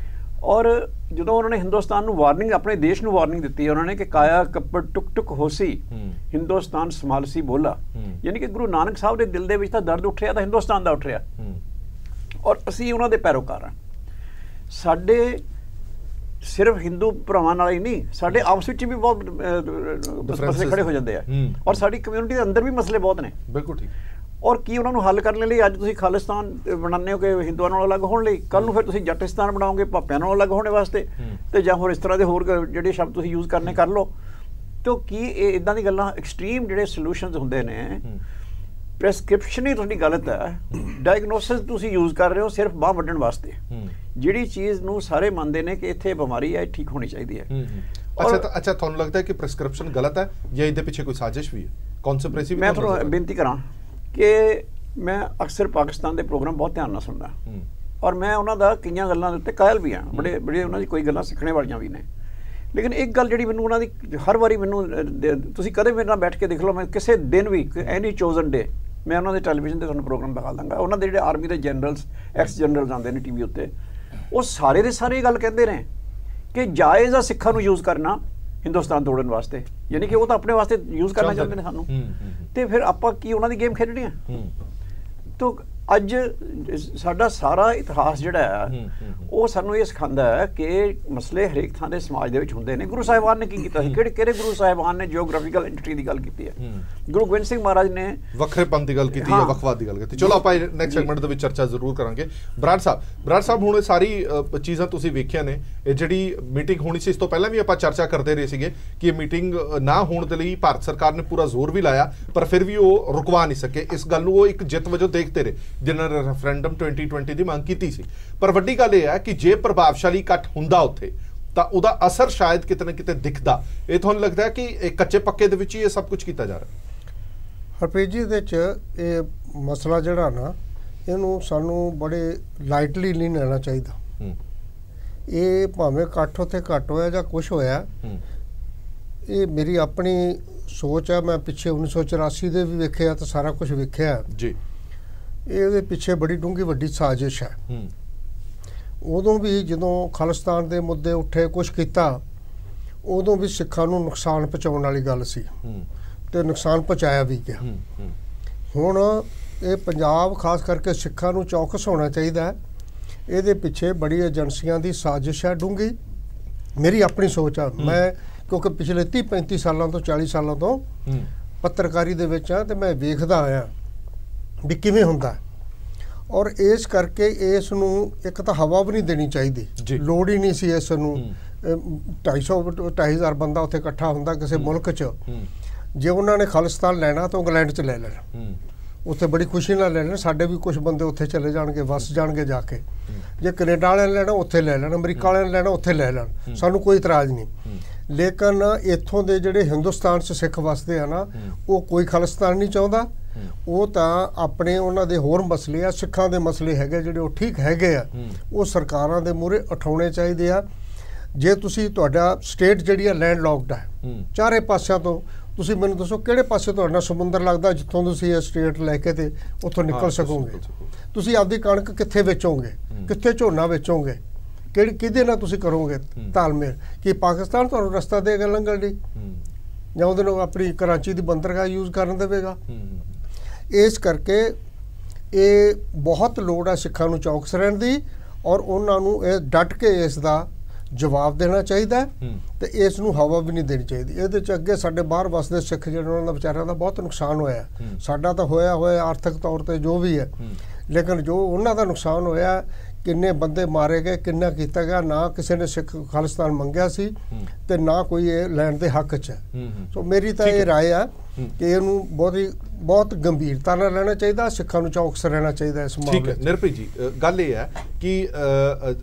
Speaker 5: ਔਰ ਜਦੋਂ ਉਹਨਾਂ ਨੇ ਹਿੰਦੁਸਤਾਨ ਨੂੰ ਵਾਰਨਿੰਗ, ਆਪਣੇ ਦੇਸ਼ ਨੂੰ ਵਾਰਨਿੰਗ ਦਿੱਤੀ ਉਹਨਾਂ ਨੇ ਕਿ ਕਾਇਆ ਕੱਪੜ ਟੁਕ ਟੁਕ ਹੋਸੀ ਹਿੰਦੁਸਤਾਨ ਸਮਾਲਸੀ ਬੋਲਾ, ਯਾਨੀ ਕਿ ਗੁਰੂ ਨਾਨਕ ਸਾਹਿਬ ਦੇ ਦਿਲ ਦੇ ਵਿੱਚ ਤਾਂ ਦਰਦ ਉੱਠ ਰਿਹਾ, ਤਾਂ ਹਿੰਦੁਸਤਾਨ ਦਾ ਉੱਠ ਰਿਹਾ। ਔਰ ਅਸੀਂ ਉਹਨਾਂ ਦੇ ਪੈਰੋਕਾਰ ਹਾਂ। ਸਾਡੇ ਸਿਰਫ ਹਿੰਦੂ ਭਰਾਵਾਂ ਨਾਲ ਹੀ ਨਹੀਂ, ਸਾਡੇ ਆਪਸ ਵਿੱਚ ਵੀ ਬਹੁਤ ਮਸਲੇ ਖੜੇ ਹੋ ਜਾਂਦੇ ਆ ਔਰ ਸਾਡੀ ਕਮਿਊਨਿਟੀ ਦੇ ਅੰਦਰ ਵੀ ਮਸਲੇ ਬਹੁਤ ਨੇ।
Speaker 1: ਬਿਲਕੁਲ ਠੀਕ।
Speaker 5: ਔਰ ਕੀ ਉਹਨਾਂ ਨੂੰ ਹੱਲ ਕਰਨ ਲਈ ਅੱਜ ਤੁਸੀਂ ਖਾਲਿਸਤਾਨ ਬਣਾਉਂਦੇ ਹੋ ਕਿ ਹਿੰਦੂਆਂ ਨਾਲੋਂ ਅਲੱਗ ਹੋਣ ਲਈ, ਕੱਲ ਨੂੰ ਫਿਰ ਤੁਸੀਂ ਜੱਟਿਸਤਾਨ ਬਣਾਓਗੇ ਭਾਪਿਆਂ ਨਾਲੋਂ ਅਲੱਗ ਹੋਣੇ ਵਾਸਤੇ, ਤੇ ਜਾਂ ਹੋਰ ਇਸ ਤਰ੍ਹਾਂ ਦੇ ਹੋਰ ਜਿਹੜੇ ਸ਼ਬਦ ਤੁਸੀਂ ਯੂਜ਼ ਕਰਨੇ ਕਰ ਲਓ। ਤਾਂ ਕੀ ਇਹ ਇਦਾਂ ਦੀ ਗੱਲਾਂ, ਐਕਸਟ੍ਰੀਮ ਜਿਹੜੇ ਸੋਲੂਸ਼ਨਸ ਹੁੰਦੇ ਨੇ, ਪ੍ਰੈਸਕ੍ਰਿਪਸ਼ਨ ਹੀ ਤੁਹਾਡੀ ਗਲਤ ਹੈ, ਡਾਇਗਨੋਸਿਸ ਤੁਸੀਂ ਯੂਜ਼ ਕਰ ਰਹੇ ਹੋ ਸਿਰਫ ਬਾਂਹ ਵੱਢਣ ਵਾਸਤੇ। ਜਿਹੜੀ ਚੀਜ਼ ਨੂੰ ਸਾਰੇ ਮੰਨਦੇ ਨੇ ਕਿ ਇੱਥੇ ਬਿਮਾਰੀ ਹੈ, ਠੀਕ ਹੋਣੀ ਚਾਹੀਦੀ ਹੈ।
Speaker 1: ਅੱਛਾ, ਤੁਹਾਨੂੰ ਲੱਗਦਾ ਹੈ ਕਿ ਪ੍ਰੈਸਕ੍ਰਿਪਸ਼ਨ ਗਲਤ ਹੈ ਜਾਂ ਇਹਦੇ ਪਿੱਛੇ ਕੋਈ ਸਾਜ਼ਿਸ਼ ਵੀ ਹੈ, ਕਨਸਪੀਰੇਸੀ ਵੀ?
Speaker 5: ਮੈਂ ਤੁਹਾਨੂੰ ਬੇਨਤੀ ਕਰਾਂ ਕਿ ਮੈਂ ਅਕਸਰ ਪਾਕਿਸਤਾਨ ਦੇ ਪ੍ਰੋਗਰਾਮ ਬਹੁਤ ਧਿਆਨ ਨਾਲ ਸੁਣਦਾ ਔਰ ਮੈਂ ਉਹਨਾਂ ਦਾ ਕਈਆਂ ਗੱਲਾਂ ਦੇ ਉੱਤੇ ਕਾਇਲ ਵੀ ਹਾਂ, ਬੜੇ ਉਹਨਾਂ ਦੀ ਕੋਈ ਗੱਲਾਂ ਸਿੱਖਣੇ ਵਾਲੀਆਂ ਵੀ ਨੇ। ਲੇਕਿਨ ਇੱਕ ਗੱਲ ਜਿਹੜੀ ਮੈਨੂੰ ਉਹਨਾਂ ਦੀ ਹਰ ਵਾਰੀ ਮੈਨੂੰ, ਤੁਸੀਂ ਕਦੇ ਮੇਰੇ ਨਾਲ ਬੈਠ ਕੇ ਦੇਖ ਲਓ, ਮੈਂ ਕਿਸੇ ਦਿਨ ਵੀ ਐਨੀ ਚੋਜ਼ਨ ਡੇ ਮੈਂ ਉਹਨਾਂ ਦੇ ਟੈਲੀਵਿਜ਼ਨ ਤੇ ਤੁਹਾਨੂੰ ਪ੍ਰੋਗਰਾਮ ਦਿਖਾ ਦਾਂਗਾ। ਉਹਨਾਂ ਦੇ ਜਿਹੜੇ ਆਰਮੀ ਦੇ ਜਨਰਲਸ, ਐਕਸ ਜਨਰਲਸ ਆਉਂਦੇ ਨੇ ਟੀਵੀ ਉੱਤੇ, ਉਹ ਸਾਰੇ ਦੇ ਸਾਰੇ ਇਹ ਗੱਲ ਕਹਿੰਦੇ ਨੇ ਕਿ ਜਾਇਜ਼ ਆ ਸਿੱਖਾਂ ਨੂੰ ਯੂਜ਼ ਕਰਨਾ ਹਿੰਦੁਸਤਾਨ ਤੋੜਨ ਵਾਸਤੇ, ਯਾਨੀ ਕਿ ਉਹ ਤਾਂ ਆਪਣੇ ਵਾਸਤੇ ਯੂਜ਼ ਕਰਨਾ ਚਾਹੁੰਦੇ ਨੇ ਸਾਨੂੰ, ਤੇ ਫਿਰ ਆਪਾਂ ਕੀ ਉਹਨਾਂ ਦੀ ਗੇਮ ਖੇਡਣੀ ਆ? ਤਾਂ ਅੱਜ ਸਾਡਾ ਸਾਰਾ ਇਤਿਹਾਸ ਜਿਹੜਾ ਹੈ ਉਹ ਸਾਨੂੰ ਇਹ ਸਿਖਾਉਂਦਾ ਹੈ ਕਿ ਮਸਲੇ ਹਰੇਕ ਥਾਂ ਦੇ ਸਮਾਜ ਦੇ ਵਿੱਚ ਹੁੰਦੇ ਨੇ। ਗੁਰੂ ਸਾਹਿਬਾਨ ਨੇ ਕੀ ਕੀਤਾ ਸੀ? ਕਿਹੜੇ ਗੁਰੂ ਸਾਹਿਬਾਨ ਨੇ ਜਿਓਗ੍ਰਾਫੀਕਲ ਐਂਟੀਟੀ ਦੀ ਗੱਲ ਕੀਤੀ ਹੈ? ਗੁਰੂ ਗੋਬਿੰਦ ਸਿੰਘ ਮਹਾਰਾਜ ਨੇ
Speaker 1: ਵੱਖਰੇਪਨ ਦੀ ਗੱਲ ਕੀਤੀ ਹੈ, ਵੱਖਵਾਦ ਦੀ ਗੱਲ ਕੀਤੀ। ਚਲੋ ਆਪਾਂ ਨੈਕਸਟ ਸੈਗਮੈਂਟ ਦੇ ਵਿੱਚ ਚਰਚਾ ਜ਼ਰੂਰ ਕਰਾਂਗੇ। ਬਰਾੜ ਸਾਹਿਬ ਹੁਣ ਇਹ ਸਾਰੀ ਚੀਜ਼ਾਂ ਤੁਸੀਂ ਵੇਖਿਆ ਨੇ, ਇਹ ਜਿਹੜੀ ਮੀਟਿੰਗ ਹੋਣੀ ਸੀ ਇਸ ਤੋਂ ਪਹਿਲਾਂ ਵੀ ਆਪਾਂ ਚਰਚਾ ਕਰਦੇ ਰਹੇ ਸੀਗੇ ਕਿ ਇਹ ਮੀਟਿੰਗ ਨਾ ਹੋਣ ਦੇ ਲਈ ਭਾਰਤ ਸਰਕਾਰ ਨੇ ਪੂਰਾ ਜ਼ੋਰ ਵੀ ਲਾਇਆ, ਪਰ ਫਿਰ ਵੀ ਉਹ ਰੁਕਵਾ ਨਹੀਂ ਸਕੇ ਇਸ ਗੱਲ ਨੂੰ। ਉਹ ਇੱਕ ਜਿੱਤ ਵਜੋਂ ਦੇਖਦੇ ਰਹੇ ਜਿਨ੍ਹਾਂ ਨੇ ਰੈਫਰੈਂਡਮ 2020 ਦੀ ਮੰਗ ਕੀਤੀ ਸੀ। ਪਰ ਵੱਡੀ ਗੱਲ ਇਹ ਹੈ ਕਿ ਜੇ ਪ੍ਰਭਾਵਸ਼ਾਲੀ ਇਕੱਠ ਹੁੰਦਾ ਉੱਥੇ ਤਾਂ ਉਹਦਾ ਅਸਰ ਸ਼ਾਇਦ ਕਿਤੇ ਨਾ ਕਿਤੇ ਦਿਖਦਾ। ਇਹ ਤੁਹਾਨੂੰ ਲੱਗਦਾ ਹੈ ਕਿ ਇਹ ਕੱਚੇ ਪੱਕੇ ਦੇ ਵਿੱਚ ਹੀ ਇਹ ਸਭ ਕੁਝ ਕੀਤਾ ਜਾ ਰਿਹਾ?
Speaker 6: ਹਰਪ੍ਰੀਤ ਜੀ, ਇਹਦੇ 'ਚ ਇਹ ਮਸਲਾ ਜਿਹੜਾ ਨਾ, ਇਹਨੂੰ ਸਾਨੂੰ ਬੜੇ ਲਾਈਟਲੀ ਨਹੀਂ ਲੈਣਾ ਚਾਹੀਦਾ। ਇਹ ਭਾਵੇਂ ਇਕੱਠ ਉੱਥੇ ਘੱਟ ਹੋਇਆ ਜਾਂ ਕੁਛ ਹੋਇਆ, ਇਹ ਮੇਰੀ ਆਪਣੀ ਸੋਚ ਹੈ। ਮੈਂ ਪਿੱਛੇ 1984 ਦੇ ਵੀ ਵੇਖਿਆ ਤਾਂ ਸਾਰਾ ਕੁਝ ਵੇਖਿਆ ਜੀ। ਇਹਦੇ ਪਿੱਛੇ ਬੜੀ ਡੂੰਘੀ ਵੱਡੀ ਸਾਜ਼ਿਸ਼ ਹੈ। ਉਦੋਂ ਵੀ ਜਦੋਂ ਖਾਲਿਸਤਾਨ ਦੇ ਮੁੱਦੇ ਉੱਠੇ, ਕੁਛ ਕੀਤਾ, ਉਦੋਂ ਵੀ ਸਿੱਖਾਂ ਨੂੰ ਨੁਕਸਾਨ ਪਹੁੰਚਾਉਣ ਵਾਲੀ ਗੱਲ ਸੀ ਤੇ ਨੁਕਸਾਨ ਪਹੁੰਚਾਇਆ ਵੀ ਗਿਆ। ਹੁਣ ਇਹ ਪੰਜਾਬ ਖਾਸ ਕਰਕੇ ਸਿੱਖਾਂ ਨੂੰ ਚੌਕਸ ਹੋਣਾ ਚਾਹੀਦਾ ਹੈ। ਇਹਦੇ ਪਿੱਛੇ ਬੜੀ ਏਜੰਸੀਆਂ ਦੀ ਸਾਜ਼ਿਸ਼ ਹੈ ਡੂੰਘੀ, ਮੇਰੀ ਆਪਣੀ ਸੋਚ ਆ। ਮੈਂ ਕਿਉਂਕਿ ਪਿਛਲੇ 30-35 ਸਾਲਾਂ ਤੋਂ 40 ਸਾਲਾਂ ਤੋਂ ਪੱਤਰਕਾਰੀ ਦੇ ਵਿੱਚ ਆ ਤੇ ਮੈਂ ਵੇਖਦਾ ਆਇਆ ਵੀ ਕਿਵੇਂ ਹੁੰਦਾ, ਔਰ ਇਸ ਕਰਕੇ ਇਸ ਨੂੰ ਇੱਕ ਤਾਂ ਹਵਾ ਵੀ ਨਹੀਂ ਦੇਣੀ ਚਾਹੀਦੀ, ਲੋੜ ਹੀ ਨਹੀਂ ਸੀ ਇਸ ਨੂੰ। 250-2.5 ਬੰਦਾ ਉੱਥੇ ਇਕੱਠਾ ਹੁੰਦਾ ਕਿਸੇ ਮੁਲਕ 'ਚ। ਜੇ ਉਹਨਾਂ ਨੇ ਖਾਲਿਸਤਾਨ ਲੈਣਾ ਤਾਂ ਇੰਗਲੈਂਡ 'ਚ ਲੈ ਲੈਣਾ, ਉੱਥੇ ਬੜੀ ਖੁਸ਼ੀ ਨਾਲ ਲੈ ਲੈਣ। ਸਾਡੇ ਵੀ ਕੁਝ ਬੰਦੇ ਉੱਥੇ ਚਲੇ ਜਾਣਗੇ, ਵਸ ਜਾਣਗੇ ਜਾ ਕੇ। ਜੇ ਕੈਨੇਡਾ ਵਾਲਿਆਂ ਨੇ ਲੈਣਾ ਉੱਥੇ ਲੈ ਲੈਣ, ਅਮਰੀਕਾ ਵਾਲਿਆਂ ਨੇ ਲੈਣਾ ਉੱਥੇ ਲੈ ਲੈਣ, ਸਾਨੂੰ ਕੋਈ ਇਤਰਾਜ਼ ਨਹੀਂ। ਲੇਕਿਨ ਇੱਥੋਂ ਦੇ ਜਿਹੜੇ ਹਿੰਦੁਸਤਾਨ 'ਚ ਸਿੱਖ ਵਸਦੇ ਆ ਨਾ, ਉਹ ਕੋਈ ਖਾਲਿਸਤਾਨ ਨਹੀਂ ਚਾਹੁੰਦਾ। ਉਹ ਤਾਂ ਆਪਣੇ ਉਹਨਾਂ ਦੇ ਹੋਰ ਮਸਲੇ ਆ, ਸਿੱਖਾਂ ਦੇ ਮਸਲੇ ਹੈਗੇ ਜਿਹੜੇ ਉਹ ਠੀਕ ਹੈਗੇ ਆ, ਉਹ ਸਰਕਾਰਾਂ ਦੇ ਮੂਹਰੇ ਉਠਾਉਣੇ ਚਾਹੀਦੇ ਆ। ਜੇ ਤੁਸੀਂ, ਤੁਹਾਡਾ ਸਟੇਟ ਜਿਹੜੀ ਆ ਲੈਂਡ ਲੌਕਡ ਹੈ ਚਾਰੇ ਪਾਸਿਆਂ ਤੋਂ, ਤੁਸੀਂ ਮੈਨੂੰ ਦੱਸੋ ਕਿਹੜੇ ਪਾਸੇ ਤੁਹਾਡਾ ਸਮੁੰਦਰ ਲੱਗਦਾ ਜਿੱਥੋਂ ਤੁਸੀਂ ਇਹ ਸਟੇਟ ਲੈ ਕੇ ਤੇ ਉੱਥੋਂ ਨਿਕਲ ਸਕੋਗੇ? ਤੁਸੀਂ ਆਪਦੀ ਕਣਕ ਕਿੱਥੇ ਵੇਚੋਗੇ, ਕਿੱਥੇ ਝੋਨਾ ਵੇਚੋਗੇ, ਕਿਹਦੇ ਨਾਲ ਤੁਸੀਂ ਕਰੋਗੇ ਤਾਲਮੇਲ? ਕਿ ਪਾਕਿਸਤਾਨ ਤੁਹਾਨੂੰ ਰਸਤਾ ਦੇਗਾ ਲੰਘਣ ਲਈ, ਜਾਂ ਉਹਦੇ ਨੂੰ ਆਪਣੀ ਕਰਾਚੀ ਦੀ ਬੰਦਰਗਾਹ ਯੂਜ਼ ਕਰਨ ਦੇਵੇਗਾ? ਇਸ ਕਰਕੇ ਇਹ ਬਹੁਤ ਲੋੜ ਹੈ ਸਿੱਖਾਂ ਨੂੰ ਚੌਕਸ ਰਹਿਣ ਦੀ, ਔਰ ਉਹਨਾਂ ਨੂੰ ਇਹ ਡਟ ਕੇ ਇਸ ਦਾ ਜਵਾਬ ਦੇਣਾ ਚਾਹੀਦਾ ਤੇ ਇਸ ਨੂੰ ਹਵਾ ਵੀ ਨਹੀਂ ਦੇਣੀ ਚਾਹੀਦੀ। ਇਹਦੇ 'ਚ ਅੱਗੇ ਸਾਡੇ ਬਾਹਰ ਵਸਦੇ ਸਿੱਖ ਜਿਹੜੇ ਉਹਨਾਂ ਦਾ ਵਿਚਾਰਿਆਂ ਦਾ ਬਹੁਤ ਨੁਕਸਾਨ ਹੋਇਆ, ਸਾਡਾ ਤਾਂ ਹੋਇਆ ਆਰਥਿਕ ਤੌਰ ਤੇ ਜੋ ਵੀ ਹੈ, ਲੇਕਿਨ ਜੋ ਉਹਨਾਂ ਦਾ ਨੁਕਸਾਨ ਹੋਇਆ ਕਿੰਨੇ ਬੰਦੇ ਮਾਰੇ ਗਏ, ਕਿੰਨਾ ਕੀਤਾ ਗਿਆ। ਨਾ ਕਿਸੇ ਨੇ ਸਿੱਖ ਖਾਲਿਸਤਾਨ ਮੰਗਿਆ ਸੀ ਤੇ ਨਾ ਕੋਈ ਇਹ ਲੈਣ ਦੇ ਹੱਕ 'ਚ ਹੈ। ਸੋ ਮੇਰੀ ਤਾਂ ਇਹ ਰਾਏ ਆ ਕਿ ਇਹਨੂੰ ਬਹੁਤ ਗੰਭੀਰਤਾ ਨਾਲ ਲੈਣਾ ਚਾਹੀਦਾ, ਸਿੱਖਾਂ ਨੂੰ ਚੌਕਸ ਰਹਿਣਾ ਚਾਹੀਦਾ ਇਸ ਮਾਮਲੇ 'ਚ।
Speaker 1: ਠੀਕ ਹੈ ਨਿਰਪ੍ਰੀਤ ਜੀ, ਗੱਲ ਇਹ ਹੈ ਕਿ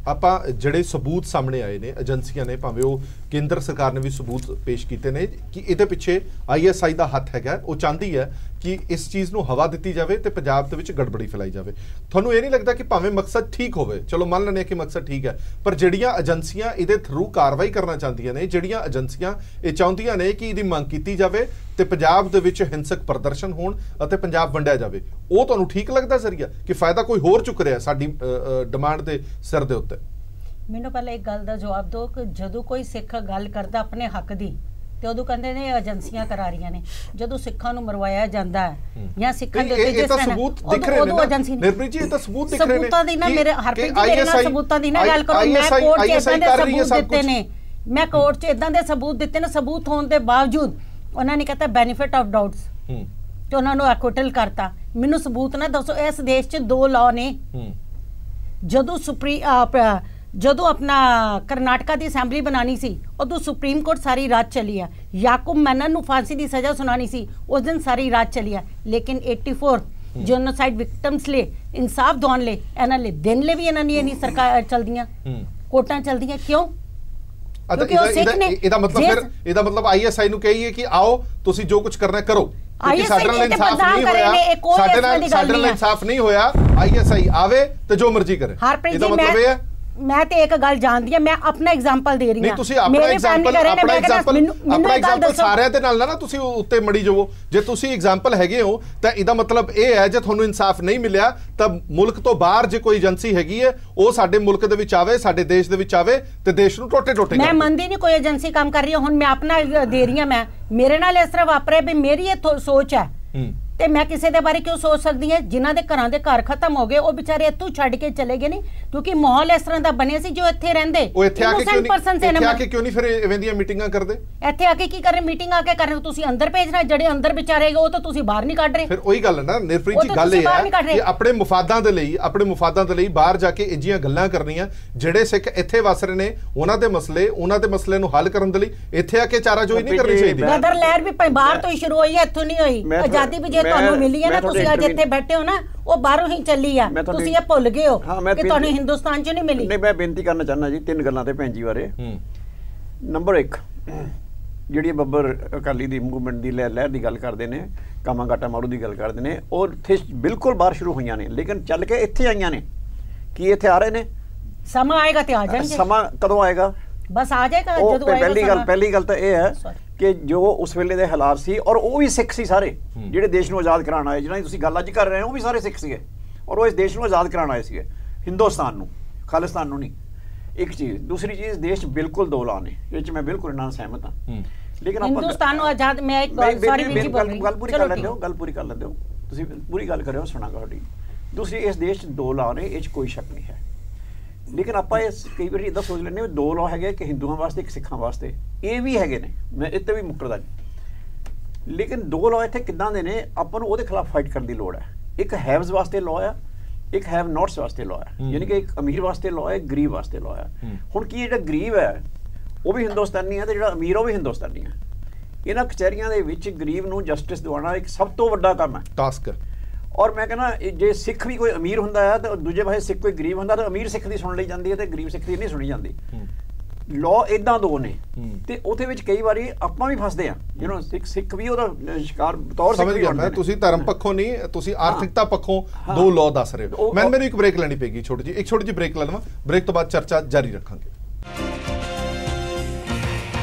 Speaker 1: ਆਪਾਂ ਜਿਹੜੇ ਸਬੂਤ ਸਾਹਮਣੇ ਆਏ ਨੇ, ਏਜੰਸੀਆਂ ਨੇ, ਭਾਵੇਂ ਉਹ ਕੇਂਦਰ ਸਰਕਾਰ ਨੇ ਵੀ ਸਬੂਤ ਪੇਸ਼ ਕੀਤੇ ਨੇ ਕਿ ਇਹਦੇ ਪਿੱਛੇ ISI ਦਾ ਹੱਥ ਹੈਗਾ। ਉਹ ਚਾਹੁੰਦੀ ਹੈ ਕਿ ਇਸ ਚੀਜ਼ ਨੂੰ ਹਵਾ ਦਿੱਤੀ ਜਾਵੇ ਤੇ ਪੰਜਾਬ ਦੇ ਵਿੱਚ ਗੜਬੜੀ ਫੈਲਾਈ ਜਾਵੇ। ਤੁਹਾਨੂੰ ਇਹ ਨਹੀਂ ਲੱਗਦਾ ਕਿ ਭਾਵੇਂ ਮਕਸਦ ਠੀਕ ਹੋਵੇ, ਚਲੋ ਮੰਨ ਲੈਂਦੇ ਕਿ ਮਕਸਦ ਠੀਕ ਹੈ, ਪਰ ਜਿਹੜੀਆਂ ਏਜੰਸੀਆਂ ਇਹਦੇ ਥਰੂ ਕਾਰਵਾਈ ਕਰਨਾ ਚਾਹੁੰਦੀਆਂ ਨੇ, ਜਿਹੜੀਆਂ ਏਜੰਸੀਆਂ ਇਹ ਚਾਹੁੰਦੀਆਂ ਨੇ ਕਿ ਇਹਦੀ ਮੰਗ ਕੀਤੀ ਜਾਵੇ ਤੇ ਪੰਜਾਬ ਦੇ ਵਿੱਚ ਹਿੰਸਕ ਪ੍ਰਦਰਸ਼ਨ ਹੋਣ ਅਤੇ ਪੰਜਾਬ ਵੰਡਿਆ ਜਾਵੇ, ਉਹ ਤੁਹਾਨੂੰ ਠੀਕ ਲੱਗਦਾ ਜ਼ਰੀਆ ਕਿ ਫਾਇਦਾ ਕੋਈ ਹੋਰ ਚੁੱਕ ਰਿਹਾ ਸਾਡੀ ਡਿਮਾਂਡ ਦੇ ਸਿਰ ਦੇ ਉੱਤੇ?
Speaker 3: ਮੈਨੂੰ ਪਹਿਲਾਂ ਇੱਕ ਗੱਲ ਦਾ ਜਵਾਬ ਦਿਓ ਕਿ ਜਦੋਂ ਕੋਈ ਸਿੱਖ ਗੱਲ ਕਰਦਾ ਆਪਣੇ ਹੱਕ ਦੀ ਤੇ ਉਦੋਂ ਕਹਿੰਦੇ ਨੇ ਏਜੰਸੀਆਂ ਕਰਾ ਰਹੀਆਂ ਨੇ, ਜਦੋਂ ਸਿੱਖਾਂ ਨੂੰ ਮਰਵਾਇਆ ਜਾਂਦਾ ਹੈ ਜਾਂ ਸਿੱਖਾਂ ਦੇ ਉੱਤੇ ਜਿਸ ਤਰ੍ਹਾਂ
Speaker 1: ਸਬੂਤ ਦਿਖ ਰਹੇ ਨੇ
Speaker 3: ਏਜੰਸੀ
Speaker 1: ਨਿਰਪ੍ਰੀਤ ਜੀ, ਇਹ ਤਾਂ ਸਬੂਤ ਦਿਖ ਰਹੇ ਨੇ।
Speaker 3: ਸਬੂਤਾਂ ਦੀ ਨਾ ਮੇਰੇ ਹਰਪ੍ਰੀਤ ਜੀ ਮੇਰੇ ਨਾਲ ਸਬੂਤਾਂ ਦੀ ਨਾ ਗੱਲ ਕਰੋ। ਮੈਂ ਕੋਰਟ 'ਚ ਇਦਾਂ ਦੇ ਸਬੂਤ ਦਿੱਤੇ ਨੇ, ਮੈਂ ਕੋਰਟ 'ਚ ਇਦਾਂ ਦੇ ਸਬੂਤ ਦਿੱਤੇ ਨੇ, ਸਬੂਤ ਹੋਣ ਦੇ ਬਾਵਜੂਦ ਉਹਨਾਂ ਨੇ ਕਹਤਾ ਬੈਨੀਫਿਟ ਆਫ ਡਾਊਟਸ ਤੇ ਉਹਨਾਂ ਨੂੰ ਐਕੁਇਟਲ ਕਰਤਾ। ਮੈਨੂੰ ਸਬੂਤ ਨਾ ਦੱਸੋ। ਇਸ ਦੇਸ਼ 'ਚ 2 ਲਾਅ ਨੇ। ਜਦੋਂ ਆਪਣਾ ਕਰਨਾਟਕਾ ਦੀ ਅਸੈਂਬਲੀ ਬਣਾਣੀ ਸੀ ਉਦੋਂ ਸੁਪਰੀਮ ਕੋਰਟ ਸਾਰੀ ਰਾਤ ਚਲੀ ਆ। ਯਾਕੂਬ ਮੈਨਨ ਨੂੰ ਫਾਂਸੀ ਦੀ ਸਜ਼ਾ ਸੁਣਾਣੀ ਸੀ, ਉਸ ਦਿਨ ਸਾਰੀ ਰਾਤ ਚਲੀ ਆ। ਲੇਕਿਨ 84 ਜੈਨੋਸਾਈਡ ਵਿਕਟਮਸ ਲਈ ਇਨਸਾਫ ਦਿਵਾਉਣ ਲਈ ਇਹਨਾਂ ਲਈ ਦਿਨ ਲਈ ਵੀ ਇਹਨਾਂ ਦੀ ਨਹੀਂ ਸਰਕਾਰ ਚਲਦੀਆਂ, ਕੋਰਟਾਂ ਚਲਦੀਆਂ। ਕਿਉਂ?
Speaker 1: ਇਹਦਾ ਮਤਲਬ ISI ਨੂੰ ਕਹੀਏ ਕਿ ਆਓ ਤੁਸੀਂ ਜੋ ਕੁਝ ਕਰਨਾ ਕਰੋ, ਸਾਡੇ ਨਾਲ ਇਨਸਾਫ ਨਹੀਂ ਹੋਇਆ, ਸਾਡੇ ਨਾਲ ਇਨਸਾਫ ਨਹੀਂ ਹੋਇਆ, ISI ਆਵੇ ਤੇ ਜੋ ਮਰਜ਼ੀ ਕਰੇ।
Speaker 3: ਇਹਦਾ ਮਤਲਬ ਇਹ ਹੈ ਮੈਂ ਤੇ ਇੱਕ ਗੱਲ ਜਾਣਦੀ ਆ, ਮੈਂ ਆਪਣਾ ਐਗਜ਼ਾਮਪਲ ਦੇ ਰਹੀ ਹਾਂ।
Speaker 1: ਨਹੀਂ ਤੁਸੀਂ ਆਪਣਾ ਐਗਜ਼ਾਮਪਲ ਸਾਰਿਆਂ ਦੇ ਨਾਲ ਨਾ ਤੁਸੀਂ ਉੱਤੇ ਮੜੀ ਜਾਵੋ। ਜੇ ਤੁਸੀਂ ਐਗਜ਼ਾਮਪਲ ਹੈਗੇ ਹੋ ਤਾਂ ਇਹਦਾ ਮਤਲਬ ਇਹ ਹੈ ਜੇ ਤੁਹਾਨੂੰ ਇਨਸਾਫ ਨਹੀਂ ਮਿਲਿਆ ਤਾਂ ਮੁਲਕ ਤੋਂ ਬਾਹਰ ਜੇ ਕੋਈ ਏਜੰਸੀ ਹੈਗੀ ਹੈ ਉਹ ਸਾਡੇ ਮੁਲਕ ਦੇ ਵਿੱਚ ਆਵੇ, ਸਾਡੇ ਦੇਸ਼ ਦੇ ਵਿੱਚ ਆਵੇ ਤੇ ਦੇਸ਼ ਨੂੰ ਟੋਟੇ
Speaker 3: ਮੈਂ ਮੰਨਦੀ ਨਹੀਂ ਕੋਈ ਏਜੰਸੀ ਕੰਮ ਕਰ ਰਹੀ ਹੈ। ਹੁਣ ਮੈਂ ਆਪਣਾ ਦੇ ਰਹੀ ਹਾਂ, ਮੈਂ ਮੇਰੇ ਨਾਲ ਇਸ ਤਰ੍ਹਾਂ ਵਾਪਰਿਆ ਵੀ ਮੇਰੀ ਇਹ ਸੋਚ ਹੈ ਤੇ ਮੈਂ ਕਿਸੇ ਦੇ ਬਾਰੇ ਕਿਉਂ ਸੋਚ ਸਕਦੀ ਹਾਂ? ਜਿਨ੍ਹਾਂ ਦੇ ਘਰਾਂ ਦੇ ਘਰ ਖਤਮ ਹੋ ਗਏ ਉਹ ਵਿਚਾਰੇ ਇੱਥੋਂ ਛੱਡ ਕੇ ਚਲੇ ਗਏ ਨਹੀਂ, ਕਿਉਂਕਿ ਮਾਹੌਲ ਇਸ ਤਰ੍ਹਾਂ ਦਾ ਬਣਿਆ ਸੀ ਜੋ ਇੱਥੇ ਰਹਿੰਦੇ
Speaker 1: ਉਹ ਇੱਥੇ ਆ ਕੇ ਕਿਉਂ ਨਹੀਂ ਫਿਰ ਇਵੇਂ ਦੀਆਂ ਮੀਟਿੰਗਾਂ ਕਰਦੇ?
Speaker 3: ਇੱਥੇ ਆ ਕੇ ਕੀ ਕਰ ਰਹੇ? ਮੀਟਿੰਗ ਆ ਕੇ ਕਰ ਰਹੇ? ਤੁਸੀਂ ਅੰਦਰ ਭੇਜਣਾ, ਜਿਹੜੇ ਅੰਦਰ ਵਿਚਾਰੇ ਉਹ ਤਾਂ ਤੁਸੀਂ ਬਾਹਰ ਨਹੀਂ ਕੱਢ ਰਹੇ।
Speaker 1: ਫਿਰ ਉਹੀ ਗੱਲ ਹੈ ਨਾ ਨਿਰਪ੍ਰੀਤ ਜੀ, ਗੱਲ ਇਹ ਹੈ ਕਿ ਆਪਣੇ ਮੁਫਾਦਾਂ ਦੇ ਲਈ ਬਾਹਰ ਜਾ ਕੇ ਅਜਿਹੀਆਂ ਗੱਲਾਂ ਕਰਨੀਆਂ। ਜਿਹੜੇ ਸਿੱਖ ਇੱਥੇ ਵਸ ਰਹੇ ਨੇ ਉਹਨਾਂ ਦੇ ਮਸਲੇ ਨੂੰ ਹੱਲ ਕਰਨ ਦੇ ਲਈ ਇੱਥੇ ਆ ਕੇ ਚਾਰਾਜੋਈ ਨਹੀਂ ਕਰਨੀ ਚਾਹੀਦੀ।
Speaker 3: ਗਦਰ ਲਹਿਰ ਵੀ ਬਾਹਰ ਤੋਂ ਹੀ ਸ਼ੁਰੂ ਹੋਈ ਹੈ, ਇੱਥੋਂ ਨਹੀਂ ਹੋਈ। ਆਜ਼ਾਦੀ ਵੀ ਜੇ ਤੁਹਾਨੂੰ ਮਿਲੀ ਹੈ ਨਾ, ਤੁਸੀਂ ਅੱਜ ਇੱਥੇ ਬੈਠੇ ਹੋ ਨਾ, ਉਹ ਬਾਹਰੋਂ ਹੀ ਚੱਲੀ ਆ। ਤੁਸੀਂ ਇਹ ਭੁੱਲ ਗਏ ਹੋ ਕਿ ਤੁਹਾਨੂੰ ਹਿੰਦੁਸਤਾਨ 'ਚ ਨਹੀਂ ਮਿਲੀ।
Speaker 5: ਨਹੀਂ, ਮੈਂ ਬੇਨਤੀ ਕਰਨਾ ਚਾਹੁੰਦਾ ਜੀ 3 ਗੱਲਾਂ ਤੇ ਭੈਣ ਜੀ ਬਾਰੇ। ਨੰਬਰ 1, ਜਿਹੜੀ ਬੱਬਰ ਅਕਾਲੀ ਦੀ ਮੂਵਮੈਂਟ ਦੀ ਲਹਿਰ ਦੀ ਗੱਲ ਕਰਦੇ ਨੇ, ਕਾਮਾ ਗਾਟਾ ਮਾਰੂ ਦੀ ਗੱਲ ਕਰਦੇ ਨੇ, ਉਹ ਇੱਥੇ ਬਿਲਕੁਲ ਬਾਹਰ ਸ਼ੁਰੂ ਹੋਈਆਂ ਨੇ ਲੇਕਿਨ ਚੱਲ ਕੇ ਇੱਥੇ ਆਈਆਂ ਨੇ। ਕੀ ਇੱਥੇ ਆ ਰਹੇ ਨੇ?
Speaker 3: ਸਮਾਂ ਆਏਗਾ ਤੇ ਆ ਜਾਣਗੇ।
Speaker 5: ਸਮਾਂ ਕਦੋਂ ਆਏਗਾ?
Speaker 3: ਬਸ ਆ ਜਾਏਗਾ ਜਦੋਂ ਆਏਗਾ।
Speaker 5: ਪਹਿਲੀ ਗੱਲ ਤਾਂ ਇਹ ਹੈ ਕਿ ਜੋ ਉਸ ਵੇਲੇ ਦੇ ਹਾਲਾਤ ਸੀ, ਔਰ ਉਹ ਵੀ ਸਿੱਖ ਸੀ ਸਾਰੇ, ਜਿਹੜੇ ਦੇਸ਼ ਨੂੰ ਆਜ਼ਾਦ ਕਰਾਉਣ ਆਏ, ਜਿਹਨਾਂ ਦੀ ਤੁਸੀਂ ਗੱਲ ਅੱਜ ਕਰ ਰਹੇ ਹੋ ਉਹ ਵੀ ਸਾਰੇ ਸਿੱਖ ਸੀਗੇ ਔਰ ਉਹ ਇਸ ਦੇਸ਼ ਨੂੰ ਆਜ਼ਾਦ ਕਰਾਉਣ ਆਏ ਸੀਗੇ, ਹਿੰਦੁਸਤਾਨ ਨੂੰ, ਖਾਲਿਸਤਾਨ ਨੂੰ ਨਹੀਂ। ਇੱਕ ਚੀਜ਼। ਦੂਸਰੀ ਚੀਜ਼, ਦੇਸ਼ ਬਿਲਕੁਲ 2 ਲਾਅ ਨੇ, ਇਹ 'ਚ ਮੈਂ ਬਿਲਕੁਲ ਇਹਨਾਂ ਨਾਲ ਸਹਿਮਤ ਹਾਂ। ਲੇਕਿਨ ਆਪਾਂ
Speaker 3: ਹਿੰਦੁਸਤਾਨ ਨੂੰ ਆਜ਼ਾਦ, ਮੈਂ ਇੱਕ ਸੌਰੀ ਵੀਰ ਜੀ
Speaker 5: ਗੱਲ ਪੂਰੀ ਕਰ ਲੈਂਦੇ ਹੋ, ਗੱਲ ਪੂਰੀ ਕਰ ਲੈਂਦੇ ਹੋ ਤੁਸੀਂ, ਪੂਰੀ ਗੱਲ ਕਰਿਓ, ਸੁਣਾਗਾ ਤੁਹਾਡੀ। ਦੂਸਰੀ, ਇਸ ਦੇਸ਼ 'ਚ 2 ਲਾਅ ਨੇ, ਇਹ 'ਚ ਕੋਈ ਸ਼ੱਕ ਨਹੀਂ ਹੈ। ਲੇਕਿਨ ਆਪਾਂ ਇਸ ਕਈ ਵਾਰੀ ਇੱਦਾਂ ਸੋਚ ਲੈਂਦੇ 2 ਲਾਅ ਹੈਗੇ, ਇੱਕ ਹਿੰਦੂਆਂ ਵਾਸਤੇ, ਇੱਕ ਸਿੱਖਾਂ ਵਾਸਤੇ। ਇਹ ਵੀ ਹੈਗੇ ਨੇ, ਮੈਂ ਇੱਥੇ ਵੀ ਮੁੱਕਰਦਾ ਨਹੀਂ। ਲੇਕਿਨ 2 ਲਾਅ ਇੱਥੇ ਕਿੱਦਾਂ ਦੇ ਨੇ, ਆਪਾਂ ਨੂੰ ਉਹਦੇ ਖਿਲਾਫ ਫਾਈਟ ਕਰਨ ਦੀ ਲੋੜ ਹੈ। ਇੱਕ ਹੈਵਜ਼ ਵਾਸਤੇ ਲਾਅ ਆ, ਇੱਕ ਹੈਵ ਨੋਟਸ ਵਾਸਤੇ ਲਾਅ ਹੈ। ਯਾਨੀ ਕਿ ਇੱਕ ਅਮੀਰ ਵਾਸਤੇ ਲਾਅ ਹੈ, ਗਰੀਬ ਵਾਸਤੇ ਲਾਅ ਹੈ। ਹੁਣ ਕੀ ਜਿਹੜਾ ਗਰੀਬ ਹੈ ਉਹ ਵੀ ਹਿੰਦੁਸਤਾਨੀ ਹੈ ਤੇ ਜਿਹੜਾ ਅਮੀਰ ਉਹ ਵੀ ਹਿੰਦੁਸਤਾਨੀ ਹੈ। ਇਹਨਾਂ ਕਚਹਿਰੀਆਂ ਦੇ ਵਿੱਚ ਗਰੀਬ ਨੂੰ ਜਸਟਿਸ ਦਿਵਾਉਣਾ ਇੱਕ ਸਭ ਤੋਂ ਵੱਡਾ ਕੰਮ ਹੈ,
Speaker 1: ਟਾਸਕ ਹੈ।
Speaker 5: ਔਰ ਮੈਂ ਕਹਿੰਦਾ ਜੇ ਸਿੱਖ ਵੀ ਕੋਈ ਅਮੀਰ ਹੁੰਦਾ ਹੈ ਤਾਂ ਦੂਜੇ ਪਾਸੇ ਸਿੱਖ ਕੋਈ ਗਰੀਬ ਹੁੰਦਾ ਤਾਂ ਅਮੀਰ ਸਿੱਖ ਦੀ ਸੁਣ ਲਈ ਜਾਂਦੀ ਹੈ ਤੇ ਗਰੀਬ ਸਿੱਖ ਦੀ ਨਹੀਂ ਸੁਣੀ ਜਾਂਦੀ। ਲਾਅ ਇਦਾਂ 2 ਨੇ ਤੇ ਉਹਦੇ ਵਿੱਚ ਕਈ ਵਾਰੀ ਆਪਾਂ ਵੀ ਫਸਦੇ ਆ, ਸਿੱਖ ਵੀ ਉਹਦਾ ਸ਼ਿਕਾਰ ਤੌਰ
Speaker 1: ਸਮਝ ਗਿਆ। ਤੁਸੀਂ ਧਰਮ ਪੱਖੋਂ ਨਹੀਂ, ਤੁਸੀਂ ਆਰਥਿਕਤਾ ਪੱਖੋਂ 2 ਲਾਅ ਦੱਸ ਰਹੇ ਹੋ। ਮੈਨੂੰ ਇੱਕ ਬ੍ਰੇਕ ਲੈਣੀ ਪਏਗੀ, ਛੋਟੀ ਜਿਹੀ ਬ੍ਰੇਕ ਲੈ ਲਵਾਂ। ਬ੍ਰੇਕ ਤੋਂ ਬਾਅਦ ਚਰਚਾ ਜਾਰੀ ਰੱਖਾਂਗੇ।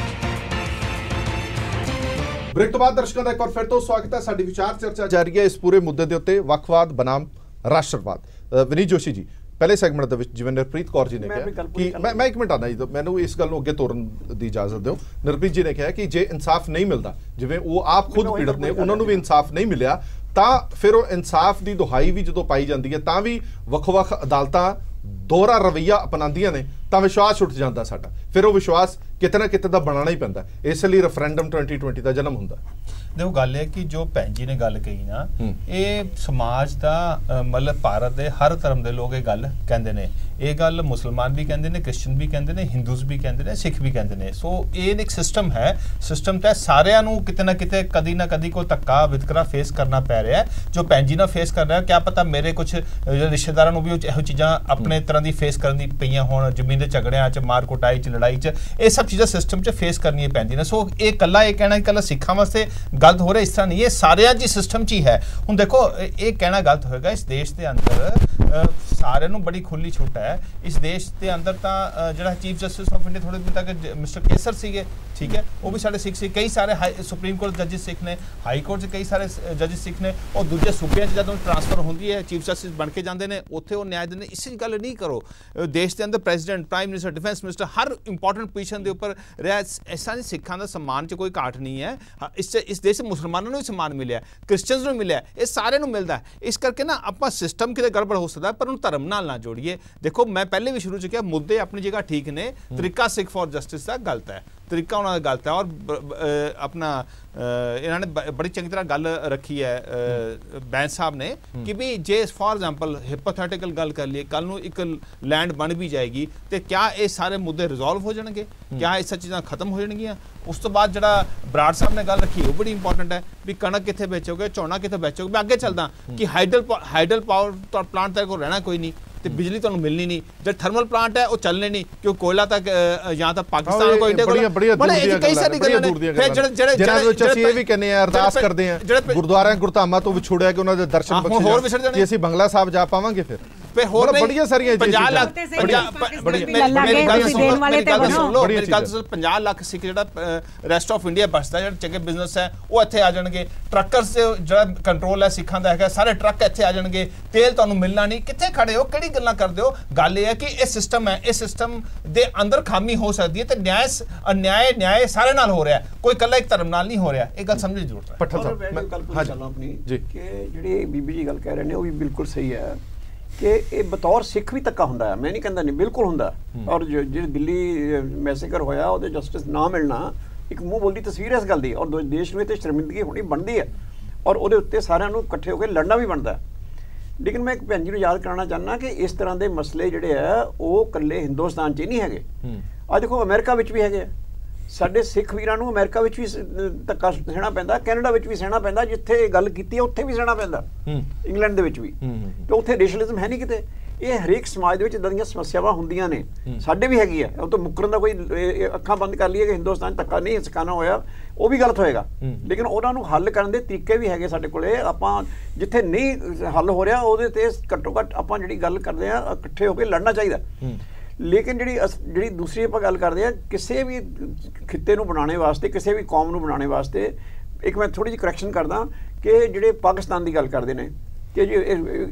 Speaker 1: ਬ੍ਰੇਕ ਤੋਂ ਬਾਅਦ ਦਰਸ਼ਕਾਂ ਦਾ ਇੱਕ ਵਾਰ ਫਿਰ ਤੋਂ ਸਵਾਗਤ ਹੈ। ਸਾਡੀ ਵਿਚਾਰ ਚਰਚਾ ਜਾਰੀ ਹੈ ਇਸ ਪੂਰੇ ਮੁੱਦੇ ਦੇ ਉੱਤੇ, ਵੱਖਵਾਦ ਬਨਾਮ ਰਾਸ਼ਟਰਵਾਦ। ਵਿਨੀਤ ਜੋਸ਼ੀ ਜੀ, ਪਹਿਲੇ ਸੈਗਮੈਂਟ ਦੇ ਵਿੱਚ ਜਿਵੇਂ ਨਿਰਪ੍ਰੀਤ ਕੌਰ ਜੀ ਨੇ ਕਿਹਾ ਕਿ ਮੈਂ 1 ਮਿੰਟ ਆਉਂਦਾ ਜੀ, ਮੈਨੂੰ ਇਸ ਗੱਲ ਨੂੰ ਅੱਗੇ ਤੋਰਨ ਦੀ ਇਜਾਜ਼ਤ ਦਿਓ। ਨਿਰਪ੍ਰੀਤ ਜੀ ਨੇ ਕਿਹਾ ਕਿ ਜੇ ਇਨਸਾਫ ਨਹੀਂ ਮਿਲਦਾ, ਜਿਵੇਂ ਉਹ ਆਪ ਖੁਦ ਪੀੜਤ ਨੇ, ਉਹਨਾਂ ਨੂੰ ਵੀ ਇਨਸਾਫ ਨਹੀਂ ਮਿਲਿਆ, ਤਾਂ ਫਿਰ ਉਹ ਇਨਸਾਫ ਦੀ ਦੁਹਾਈ ਵੀ ਜਦੋਂ ਪਾਈ ਜਾਂਦੀ ਹੈ ਤਾਂ ਵੀ ਵੱਖ-ਵੱਖ ਅਦਾਲਤਾਂ ਦੋਹਰਾ ਰਵੱਈਆ ਅਪਣਾਉਂਦੀਆਂ ਨੇ ਤਾਂ ਵਿਸ਼ਵਾਸ ਉੱਠ ਜਾਂਦਾ ਸਾਡਾ। ਫਿਰ ਉਹ ਵਿਸ਼ਵਾਸ ਕਿਤੇ ਨਾ ਕਿਤੇ ਦਾ ਬਣਾਉਣਾ ਹੀ ਪੈਂਦਾ, ਇਸ ਲਈ ਰੈਫਰੈਂਡਮ 2020 ਦਾ ਜਨਮ ਹੁੰਦਾ।
Speaker 2: देखो गल है कि जो भैन जी ने गल कही ना, ये समाज का मतलब भारत के हर धर्म के लोग ये गल कहते हैं। ये गल मुसलमान भी कहते हैं, क्रिश्चन भी कहते हैं, हिंदूज भी कहते हैं, सिख भी कहते हैं। सो ये एक सिस्टम है, सिस्टम तय सारिਆਂ ਨੂੰ किते ना किते कदी ना कदी कोई धक्का वितकरा फेस करना पै रहा है। जो भैन जी ने फेस कर रहा है, क्या पता मेरे कुछ रिश्तेदारों को भी ਇਹੋ ਚੀਜ਼ਾਂ अपने तरह की फेस करनी पईयां होण, ਜ਼ਮੀਨ ਦੇ ਝਗੜਿਆਂ 'ਚ, ਮਾਰ ਕੁਟਾਈ 'ਚ, ਲੜਾਈ 'ਚ, ਇਹ ਸਭ ਚੀਜ਼ਾਂ ਸਿਸਟਮ 'ਚ ਫੇਸ ਕਰਨੀਆਂ ਪੈਂਦੀਆਂ ਨੇ। ਸੋ ਇਹ ਕੱਲਾ ਇਹ ਕਹਿਣਾ ਕੱਲਾ ਸਿੱਖਾਂ ਵਾਸਤੇ गलत हो रहा, इस तरह नहीं, ये सारे जी सिस्टम च ही है। हुण देखो ये कहना गलत होएगा, इस देश के अंदर सारे नूं बड़ी खुली छुट है। इस देश के अंदर तो जिहड़ा चीफ जस्टिस ऑफ इंडिया थोड़े दिन तक मिस्टर केसर सीगे, ठीक है, वो भी साढ़े सिख सी, कई सारे सुप्रीम कोर्ट जजिस सिख ने, हाई कोर्ट कई सारे जजिस सिख ने, और दूजे सूबे जदों ट्रांसफर होंदी है चीफ जस्टिस बन के जाते हैं, उत्थे वो न्याय देने। इस गल नहीं करो, देश के अंदर president, prime minister, defence minister हर इंपॉर्टेंट पोजीशन के उपर रहा। ऐसा नहीं सिखां दा सम्मान च कोई घाट नहीं है। इस देश में मुसलमानों ਨੂੰ सम्मान मिले, क्रिश्चियंस ਨੂੰ मिले, ये सारे ਨੂੰ मिलता है। इस करके ना ਆਪਾਂ सिस्टम किते गड़बड़ हो सकता है, पर उन्हें धर्म नाल ना जोड़िए। देखो मैं पहले भी शुरू च किया, मुद्दे अपनी जगह ठीक ने, तरीका सिख फॉर जस्टिस का गलत है, तरीका उन्होंने गलत है। और अपना इन्होंने बड़ी चंगी तरह गल रखी है बैंस साहब ने कि भी जे फॉर एग्जाम्पल हिपोथेटिकल गल कर लिए, कल नूं एक लैंड बन भी जाएगी तो क्या ये सारे मुद्दे रिजॉल्व हो जाएंगे, क्या ये सब चीज़ां खत्म हो जाएंगियां। उस तो बाद जड़ा बराड़ साहब ने गल रखी वो बड़ी इंपॉर्टेंट है भी कणक कित्थे बेचोगे, झोना कित्थे बेचोगे। मैं अगे चलदा कि हाइडल पावर प्लांट तेरे को रहना कोई नहीं, तो बिजली तुहानूं मिलनी नहीं, जो थर्मल प्लांट है वो चलने नहीं, क्योंकि कोयला तक या तो पाकिस्तान कोई कई सारी
Speaker 1: ਇਹ ਵੀ ਕਹਿੰਦੇ ਆ, ਅਰਦਾਸ ਕਰਦੇ ਆ ਗੁਰਦੁਆਰਿਆਂ ਗੁਰਧਾਮਾਂ ਤੋਂ ਵਿਛੋੜਿਆ ਕਿ ਉਹਨਾਂ ਦੇ ਦਰਸ਼ਨ ਬਖਸ਼ੇ ਕਿ ਅਸੀਂ ਬੰਗਲਾ ਸਾਹਿਬ ਜਾ ਪਾਵਾਂਗੇ। ਫਿਰ ਹੋਰ ਬੜੀਆਂ ਸਾਰੀਆਂ
Speaker 2: 50 ਲੱਖ ਮੇਰੀ ਗੱਲ ਸੁਣ 50 ਲੱਖ ਸਿੱਖ ਜਿਹੜਾ ਰੈਸਟ ਆਫ ਇੰਡੀਆ ਬਸਦਾ, ਜਿਹੜਾ ਚੰਗੇ ਬਿਜ਼ਨਸ ਹੈ ਉਹ ਇੱਥੇ ਆ ਜਾਣਗੇ। ਟਰੱਕਰਸ ਜਿਹੜਾ ਕੰਟਰੋਲ ਹੈ ਸਿੱਖਾਂ ਦਾ ਹੈਗਾ, ਸਾਰੇ ਟਰੱਕ ਇੱਥੇ ਆ ਜਾਣਗੇ। ਤੇਲ ਤੁਹਾਨੂੰ ਮਿਲਣਾ ਨਹੀਂ, ਕਿੱਥੇ ਖੜੇ ਹੋ, ਕਿਹੜੀ ਗੱਲਾਂ ਕਰਦੇ ਹੋ। ਗੱਲ ਇਹ ਹੈ ਕਿ ਇਹ ਸਿਸਟਮ ਹੈ, ਇਸ ਸਿਸਟਮ ਦੇ ਅੰਦਰ ਖਾਮੀ ਹੋ ਸਕਦੀ ਹੈ ਤੇ ਨਿਆਏ ਸਾਰੇ ਨਾਲ ਹੋ ਰਿਹਾ, ਕੋਈ ਇਕੱਲਾ ਇੱਕ ਧਰਮ ਨਾਲ ਨਹੀਂ ਹੋ ਰਿਹਾ। ਇਹ ਗੱਲ ਸਮਝਣ ਦੀ ਜ਼ਰੂਰਤ ਹੈ।
Speaker 1: ਪੱਠਲ ਸਾਹਿਬ
Speaker 5: ਮੈਂ ਗੱਲ ਪੁੱਛ ਚੱਲਾਂ ਆਪਣੀ ਕਿ ਜਿਹੜੀ ਬੀਬੀ ਜੀ ਗੱਲ ਕਹਿ ਰਹੇ ਨੇ ਉਹ ਵੀ ਬਿਲਕੁਲ ਸਹੀ ਹੈ ਕਿ ਇਹ ਬਤੌਰ ਸਿੱਖ ਵੀ ਧੱਕਾ ਹੁੰਦਾ ਹੈ। ਮੈਂ ਨਹੀਂ ਕਹਿੰਦਾ ਨਹੀਂ, ਬਿਲਕੁਲ ਹੁੰਦਾ। ਔਰ ਜਿਹੜੇ ਦਿੱਲੀ ਮੈਸੇਕਰ ਹੋਇਆ ਉਹਦੇ ਜਸਟਿਸ ਨਾ ਮਿਲਣਾ ਇੱਕ ਮੂੰਹ ਬੋਲਦੀ ਤਸਵੀਰ ਹੈ ਇਸ ਗੱਲ ਦੀ, ਔਰ ਦੇਸ਼ ਨੂੰ ਇਹ 'ਤੇ ਸ਼ਰਮਿੰਦਗੀ ਹੋਣੀ ਬਣਦੀ ਹੈ, ਔਰ ਉਹਦੇ ਉੱਤੇ ਸਾਰਿਆਂ ਨੂੰ ਇਕੱਠੇ ਹੋ ਕੇ ਲੜਨਾ ਵੀ ਬਣਦਾ। ਲੇਕਿਨ ਮੈਂ ਇੱਕ ਭੈਣ ਜੀ ਨੂੰ ਯਾਦ ਕਰਾਉਣਾ ਚਾਹੁੰਦਾ ਕਿ ਇਸ ਤਰ੍ਹਾਂ ਦੇ ਮਸਲੇ ਜਿਹੜੇ ਆ ਉਹ ਇਕੱਲੇ ਹਿੰਦੁਸਤਾਨ 'ਚ ਹੀ ਨਹੀਂ ਹੈਗੇ। ਆਹ ਦੇਖੋ ਅਮਰੀਕਾ ਵਿੱਚ ਵੀ ਹੈਗੇ, ਸਾਡੇ ਸਿੱਖ ਵੀਰਾਂ ਨੂੰ ਅਮਰੀਕਾ ਵਿੱਚ ਵੀ ਧੱਕਾ ਸਹਿਣਾ ਪੈਂਦਾ, ਕੈਨੇਡਾ ਵਿੱਚ ਵੀ ਸਹਿਣਾ ਪੈਂਦਾ, ਜਿੱਥੇ ਗੱਲ ਕੀਤੀ ਹੈ ਉੱਥੇ ਵੀ ਸਹਿਣਾ ਪੈਂਦਾ, ਇੰਗਲੈਂਡ ਦੇ ਵਿੱਚ ਵੀ। ਤੇ ਉੱਥੇ ਰੇਸ਼ਨਲਿਜ਼ਮ ਹੈ ਨਹੀਂ ਕਿਤੇ। ਇਹ ਹਰੇਕ ਸਮਾਜ ਦੇ ਵਿੱਚ ਇਦਾਂ ਦੀਆਂ ਸਮੱਸਿਆਵਾਂ ਹੁੰਦੀਆਂ ਨੇ, ਸਾਡੇ ਵੀ ਹੈਗੀ ਹੈ। ਉਹ ਤੋਂ ਮੁੱਕਰਨ ਦਾ ਕੋਈ ਅੱਖਾਂ ਬੰਦ ਕਰ ਲਈਏ ਕਿ ਹਿੰਦੁਸਤਾਨ ਧੱਕਾ ਨਹੀਂ ਸਿਖਾਉਣਾ ਹੋਇਆ, ਉਹ ਵੀ ਗਲਤ ਹੋਏਗਾ। ਲੇਕਿਨ ਉਹਨਾਂ ਨੂੰ ਹੱਲ ਕਰਨ ਦੇ ਤਰੀਕੇ ਵੀ ਹੈਗੇ ਸਾਡੇ ਕੋਲੇ। ਆਪਾਂ ਜਿੱਥੇ ਨਹੀਂ ਹੱਲ ਹੋ ਰਿਹਾ ਉਹਦੇ ਤੇ ਘੱਟੋ ਘੱਟ ਆਪਾਂ ਜਿਹੜੀ ਗੱਲ ਕਰਦੇ ਆ ਇਕੱਠੇ ਹੋ ਕੇ ਲੜਨਾ ਚਾਹੀਦਾ। ਲੇਕਿਨ ਜਿਹੜੀ ਦੂਸਰੀ ਆਪਾਂ ਗੱਲ ਕਰਦੇ ਆ ਕਿਸੇ ਵੀ ਖਿੱਤੇ ਨੂੰ ਬਣਾਉਣੇ ਵਾਸਤੇ, ਕਿਸੇ ਵੀ ਕੌਮ ਨੂੰ ਬਣਾਉਣੇ ਵਾਸਤੇ, ਇੱਕ ਮੈਂ ਥੋੜੀ ਜਿਹੀ ਕਰੈਕਸ਼ਨ ਕਰਦਾ ਕਿ ਜਿਹੜੇ ਪਾਕਿਸਤਾਨ ਦੀ ਗੱਲ ਕਰਦੇ ਨੇ ਕਿ ਜੀ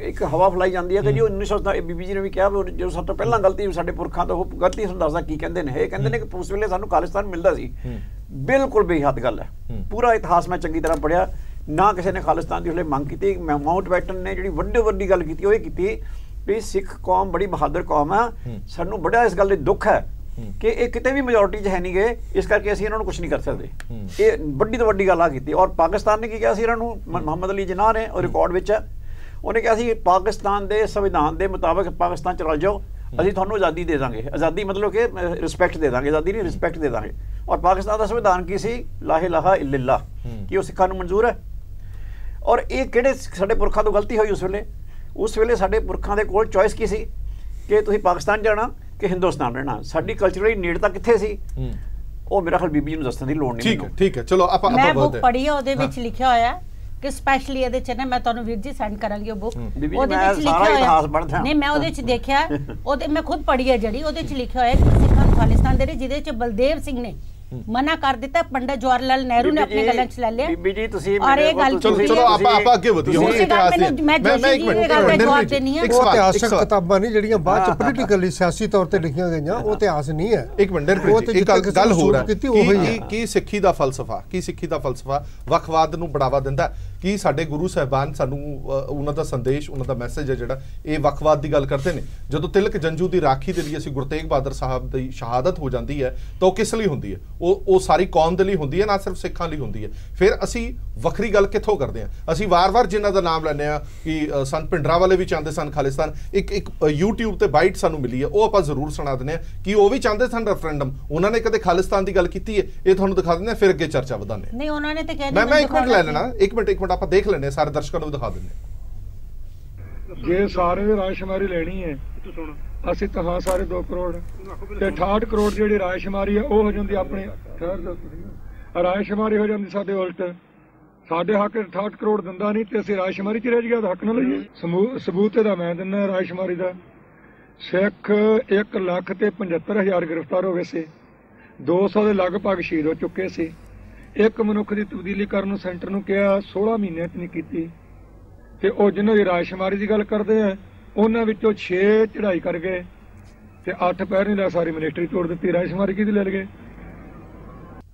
Speaker 5: ਇੱਕ ਹਵਾ ਫੈਲਾਈ ਜਾਂਦੀ ਹੈ ਕਿ ਜੀ 1900 ਬੀਬੀ ਜੀ ਨੇ ਵੀ ਕਿਹਾ ਜਦੋਂ ਸਭ ਤੋਂ ਪਹਿਲਾਂ ਗਲਤੀ ਸਾਡੇ ਪੁਰਖਾਂ ਤੋਂ, ਉਹ ਗਲਤੀ ਤੁਹਾਨੂੰ ਦੱਸਦਾ ਕੀ ਕਹਿੰਦੇ ਨੇ। ਇਹ ਕਹਿੰਦੇ ਨੇ ਕਿ ਉਸ ਵੇਲੇ ਸਾਨੂੰ ਖਾਲਿਸਤਾਨ ਮਿਲਦਾ ਸੀ। ਬਿਲਕੁਲ ਬੇਹੱਦ ਗੱਲ ਹੈ। ਪੂਰਾ ਇਤਿਹਾਸ ਮੈਂ ਚੰਗੀ ਤਰ੍ਹਾਂ ਪੜ੍ਹਿਆ, ਨਾ ਕਿਸੇ ਨੇ ਖਾਲਿਸਤਾਨ ਦੀ ਹਲੇ ਮੰਗ ਕੀਤੀ। ਮਾਊਂਟ ਬੈਟਨ ਨੇ ਜਿਹੜੀ ਵੱਡੀ ਗੱਲ ਕੀਤੀ ਉਹ ਇਹ ਕੀਤੀ ਵੀ ਸਿੱਖ ਕੌਮ ਬੜੀ ਬਹਾਦਰ ਕੌਮ ਆ, ਸਾਨੂੰ ਬੜਾ ਇਸ ਗੱਲ ਦਾ ਦੁੱਖ ਹੈ ਕਿ ਇਹ ਕਿਤੇ ਵੀ ਮੈਜੋਰਟੀ 'ਚ ਹੈ ਨਹੀਂ ਗਏ, ਇਸ ਕਰਕੇ ਅਸੀਂ ਇਹਨਾਂ ਨੂੰ ਕੁਝ ਨਹੀਂ ਕਰ ਸਕਦੇ। ਇਹ ਵੱਡੀ ਤੋਂ ਵੱਡੀ ਗੱਲ ਆ ਕੀਤੀ। ਔਰ ਪਾਕਿਸਤਾਨ ਨੇ ਕੀ ਕਿਹਾ ਸੀ ਇਹਨਾਂ ਨੂੰ, ਮੁਹੰਮਦ ਅਲੀ ਜਿਨਾਹ ਨੇ, ਉਹ ਰਿਕਾਰਡ ਵਿੱਚ ਹੈ, ਉਹਨੇ ਕਿਹਾ ਸੀ ਪਾਕਿਸਤਾਨ ਦੇ ਸੰਵਿਧਾਨ ਦੇ ਮੁਤਾਬਕ ਪਾਕਿਸਤਾਨ ਚ ਰਲ ਜਾਓ, ਅਸੀਂ ਤੁਹਾਨੂੰ ਆਜ਼ਾਦੀ ਦੇ ਦਾਂਗੇ। ਆਜ਼ਾਦੀ ਮਤਲਬ ਕਿ ਰਿਸਪੈਕਟ ਦੇ ਦਾਂਗੇ, ਆਜ਼ਾਦੀ ਨਹੀਂ ਰਿਸਪੈਕਟ ਦੇ ਦਾਂਗੇ। ਔਰ ਪਾਕਿਸਤਾਨ ਦਾ ਸੰਵਿਧਾਨ ਕੀ ਸੀ? ਲਾ ਇਲਾਹਾ ਇल्लल्लाह, ਕਿ ਉਹ ਸਿੱਖਾਂ ਨੂੰ ਮਨਜ਼ੂਰ ਹੈ। ਔਰ ਇਹ ਕਿਹੜੇ ਸਾਡੇ ਪੁਰਖਾਂ ਤੋਂ ਗਲਤੀ ਹੋਈ ਉਸ ਵੇਲੇ ਸਾਡੇ ਪੁਰਖਾਂ ਦੇ ਕੋਲ ਚੋਇਸ ਕੀ ਸੀ ਕਿ ਤੁਸੀਂ ਪਾਕਿਸਤਾਨ ਜਾਣਾ ਕਿ ਹਿੰਦੁਸਤਾਨ ਰਹਿਣਾ। ਸਾਡੀ ਕਲਚਰਲੀ ਨੇੜਤਾ ਕਿੱਥੇ ਸੀ? ਉਹ ਮੇਰਾ ਖਿਆਲ ਬੀਬੀ ਨੂੰ ਦੱਸਣ ਦੀ ਲੋੜ ਨਹੀਂ।
Speaker 1: ਠੀਕ ਹੈ ਚਲੋ ਆਪਾਂ
Speaker 3: ਮੈਂ ਬੁੱਕ ਪੜ੍ਹੀ ਹੈ, ਉਹਦੇ ਵਿੱਚ ਲਿਖਿਆ ਹੋਇਆ ਕਿ ਸਪੈਸ਼ਲੀ ਇਹਦੇ ਚ ਨਾ ਮੈਂ ਤੁਹਾਨੂੰ ਵੀਰ ਜੀ ਸੈਂਡ ਕਰਾਂਗੀ ਉਹ ਬੁੱਕ। ਉਹਦੇ ਵਿੱਚ ਲਿਖਿਆ ਹੋਇਆ ਨਹੀਂ, ਮੈਂ ਉਹਦੇ ਚ ਦੇਖਿਆ, ਉਹਦੇ ਮੈਂ ਖੁਦ ਪੜ੍ਹੀ ਹੈ ਜਿਹੜੀ, ਉਹਦੇ ਚ ਲਿਖਿਆ ਹੋਇਆ ਕਿ ਸਿੱਖਾਂ ਨੂੰ ਖਾਲਿਸਤਾਨ ਦੇ ਰਹੇ, ਜਿਹਦੇ ਚ ਬਲਦੇਵ ਸਿੰਘ ਨੇ ਮਨਾ ਕਰ ਦਿੱਤਾ। ਪੰਡਿਤ ਜਵਾਹਰ ਲਾਲ ਨਹਿਰੂ ਨੇ ਆਪਣੇ ਗੱਲਾਂ 'ਚ ਲੈ ਲਿਆ।
Speaker 5: ਬੀਬੀ ਜੀ ਤੁਸੀਂ
Speaker 3: ਔਰ ਇਹ ਗੱਲ
Speaker 1: ਚਲੋ ਆਪਾਂ ਅੱਗੇ ਵਧੀਏ। ਹੁਣ ਇਤਿਹਾਸ ਦੀ
Speaker 3: ਮੈਂ ਜੋਸ਼ੀ ਜੀ ਦੀ ਗੱਲ ਦਾ ਜਵਾਬ ਦੇਣੀ ਹੈ।
Speaker 6: ਉਹ ਇਤਿਹਾਸਕ ਕਿਤਾਬਾਂ ਨਹੀਂ ਜਿਹੜੀਆਂ ਬਾਅਦ ਚ ਪੋਲੀਟੀਕਲੀ ਸਿਆਸੀ ਤੌਰ ਤੇ ਲਿਖੀਆਂ ਗਈਆਂ, ਉਹ ਇਤਿਹਾਸ ਨਹੀਂ ਹੈ।
Speaker 1: ਇੱਕ ਮਿੰਟ ਇੱਕ ਗੱਲ ਹੋਰ ਹੈ ਕੀ ਸਿੱਖੀ ਦਾ ਫਲਸਫਾ ਵੱਖਵਾਦ ਨੂੰ ਬੜਾਵਾ ਦਿੰਦਾ। ਕੀ ਸਾਡੇ ਗੁਰੂ ਸਾਹਿਬਾਨ ਸਾਨੂੰ ਉਹਨਾਂ ਦਾ ਸੰਦੇਸ਼, ਉਹਨਾਂ ਦਾ ਮੈਸੇਜ ਹੈ ਜਿਹੜਾ ਇਹ ਵੱਖਵਾਦ ਦੀ ਗੱਲ ਕਰਦੇ ਨੇ। ਜਦੋਂ ਤਿਲਕ ਜੰਜੂ ਦੀ ਰਾਖੀ ਦੇ ਲਈ ਅਸੀਂ ਗੁਰੂ ਤੇਗ ਬਹਾਦਰ ਸਾਹਿਬ ਦੀ ਸ਼ਹਾਦਤ ਹੋ ਜਾਂਦੀ ਹੈ ਤਾਂ ਉਹ ਕਿਸ ਲਈ ਹੁੰਦੀ ਹੈ? ਉਹ ਸਾਰੀ ਕੌਮ ਦੇ ਲਈ ਹੁੰਦੀ ਹੈ, ਨਾ ਸਿਰਫ ਸਿੱਖਾਂ ਲਈ ਹੁੰਦੀ ਹੈ। ਫਿਰ ਅਸੀਂ ਵੱਖਰੀ ਗੱਲ ਕਿੱਥੋਂ ਕਰਦੇ ਹਾਂ? ਅਸੀਂ ਵਾਰ-ਵਾਰ ਜਿਨ੍ਹਾਂ ਦਾ ਨਾਮ ਲੈਂਦੇ ਹਾਂ ਕਿ ਸੰਤ ਭਿੰਡਰਾਂ ਵਾਲੇ ਵੀ ਚਾਹੁੰਦੇ ਸਨ ਖਾਲਿਸਤਾਨ। ਇੱਕ YouTube ਤੇ ਬਾਈਟ ਸਾਨੂੰ ਮਿਲੀ ਹੈ, ਉਹ ਆਪਾਂ ਜ਼ਰੂਰ ਸੁਣਾ ਦਿੰਦੇ ਹਾਂ ਕਿ ਉਹ ਵੀ ਚਾਹੁੰਦੇ ਸਨ ਰੈਫਰੈਂਡਮ। ਉਹਨਾਂ ਨੇ ਕਦੇ ਖਾਲਿਸਤਾਨ ਦੀ ਗੱਲ ਕੀਤੀ ਹੈ? ਇਹ ਤੁਹਾਨੂੰ ਦਿਖਾ ਦਿੰਦੇ ਹਾਂ, ਫਿਰ ਅੱਗੇ ਚਰਚਾ ਵਧਾਉਂਦੇ ਹਾਂ।
Speaker 3: ਨਹੀਂ, ਉਹਨਾਂ ਨੇ ਤਾਂ ਕਹਿ
Speaker 1: ਦਿੱਤਾ। ਮੈਂ ਇੱਕ ਮਿੰਟ ਲੈ ਲੈਣਾ, ਇੱਕ ਮਿੰਟ ਆਪਾਂ ਦੇਖ ਲੈਂਦੇ ਹਾਂ, ਸਾਰੇ ਦਰਸ਼ਕਾਂ ਨੂੰ ਦਿਖਾ ਦਿੰਦੇ
Speaker 7: ਹਾਂ। ਜੇ ਸਾਰੇ ਦੀ ਰਾਇਸ਼ੁਮਾਰੀ ਲੈਣੀ ਹੈ ਅਸੀਂ ਤਾਂ ਹਾਂ ਸਾਰੇ 2 ਕਰੋੜ ਤੇ 68 ਕਰੋੜ ਜਿਹੜੀ ਰਾਇਸ਼ੁਮਾਰੀ ਹੈ ਉਹ ਹੋ ਜਾਂਦੀ ਆਪਣੇ ਰਾਇਸ਼ੁਮਾਰੀ ਹੋ ਜਾਂਦੀ ਸਾਡੇ ਉਲਟ। ਸਾਡੇ ਹੱਕ 68 ਕਰੋੜ ਦਿੰਦਾ ਨਹੀਂ ਤੇ ਅਸੀਂ ਰਾਇਸ਼ੁਮਾਰੀ 'ਚ ਰਹਿ ਗਿਆ, ਹੱਕ ਨਾ ਲਈਏ। ਸਬੂਤ ਇਹਦਾ ਮੈਂ ਦਿੰਦਾ ਰਾਇਸ਼ੁਮਾਰੀ ਦਾ। ਸਿੱਖ 1,75,000 ਗ੍ਰਿਫਤਾਰ ਹੋ ਗਏ ਸੀ, 200 ਦੇ ਲਗਭਗ ਸ਼ਹੀਦ ਹੋ ਚੁੱਕੇ ਸੀ। ਇੱਕ ਮਨੁੱਖ ਦੀ ਤਬਦੀਲੀ ਕਰਨ ਨੂੰ ਸੈਂਟਰ ਨੂੰ ਕਿਹਾ, 16 ਮਹੀਨਿਆਂ 'ਚ ਨਹੀਂ ਕੀਤੀ। ਤੇ ਉਹ ਜਿਨ੍ਹਾਂ ਦੀ ਰਾਇਸ਼ੁਮਾਰੀ ਦੀ ਗੱਲ ਕਰਦੇ ਆ ਉਹਨਾਂ ਵਿੱਚੋਂ 6 ਚੜ੍ਹਾਈ ਕਰ ਗਏ ਤੇ 8 ਪੈਰ ਨਹੀਂ ਲੈ, ਸਾਰੀ ਮਿਨਿਸਟਰੀ ਤੋੜ ਦਿੱਤੀ। ਰਾਇਸ਼ੁਮਾਰੀ ਕਿਹਦੀ ਲੈ ਲਗੇ?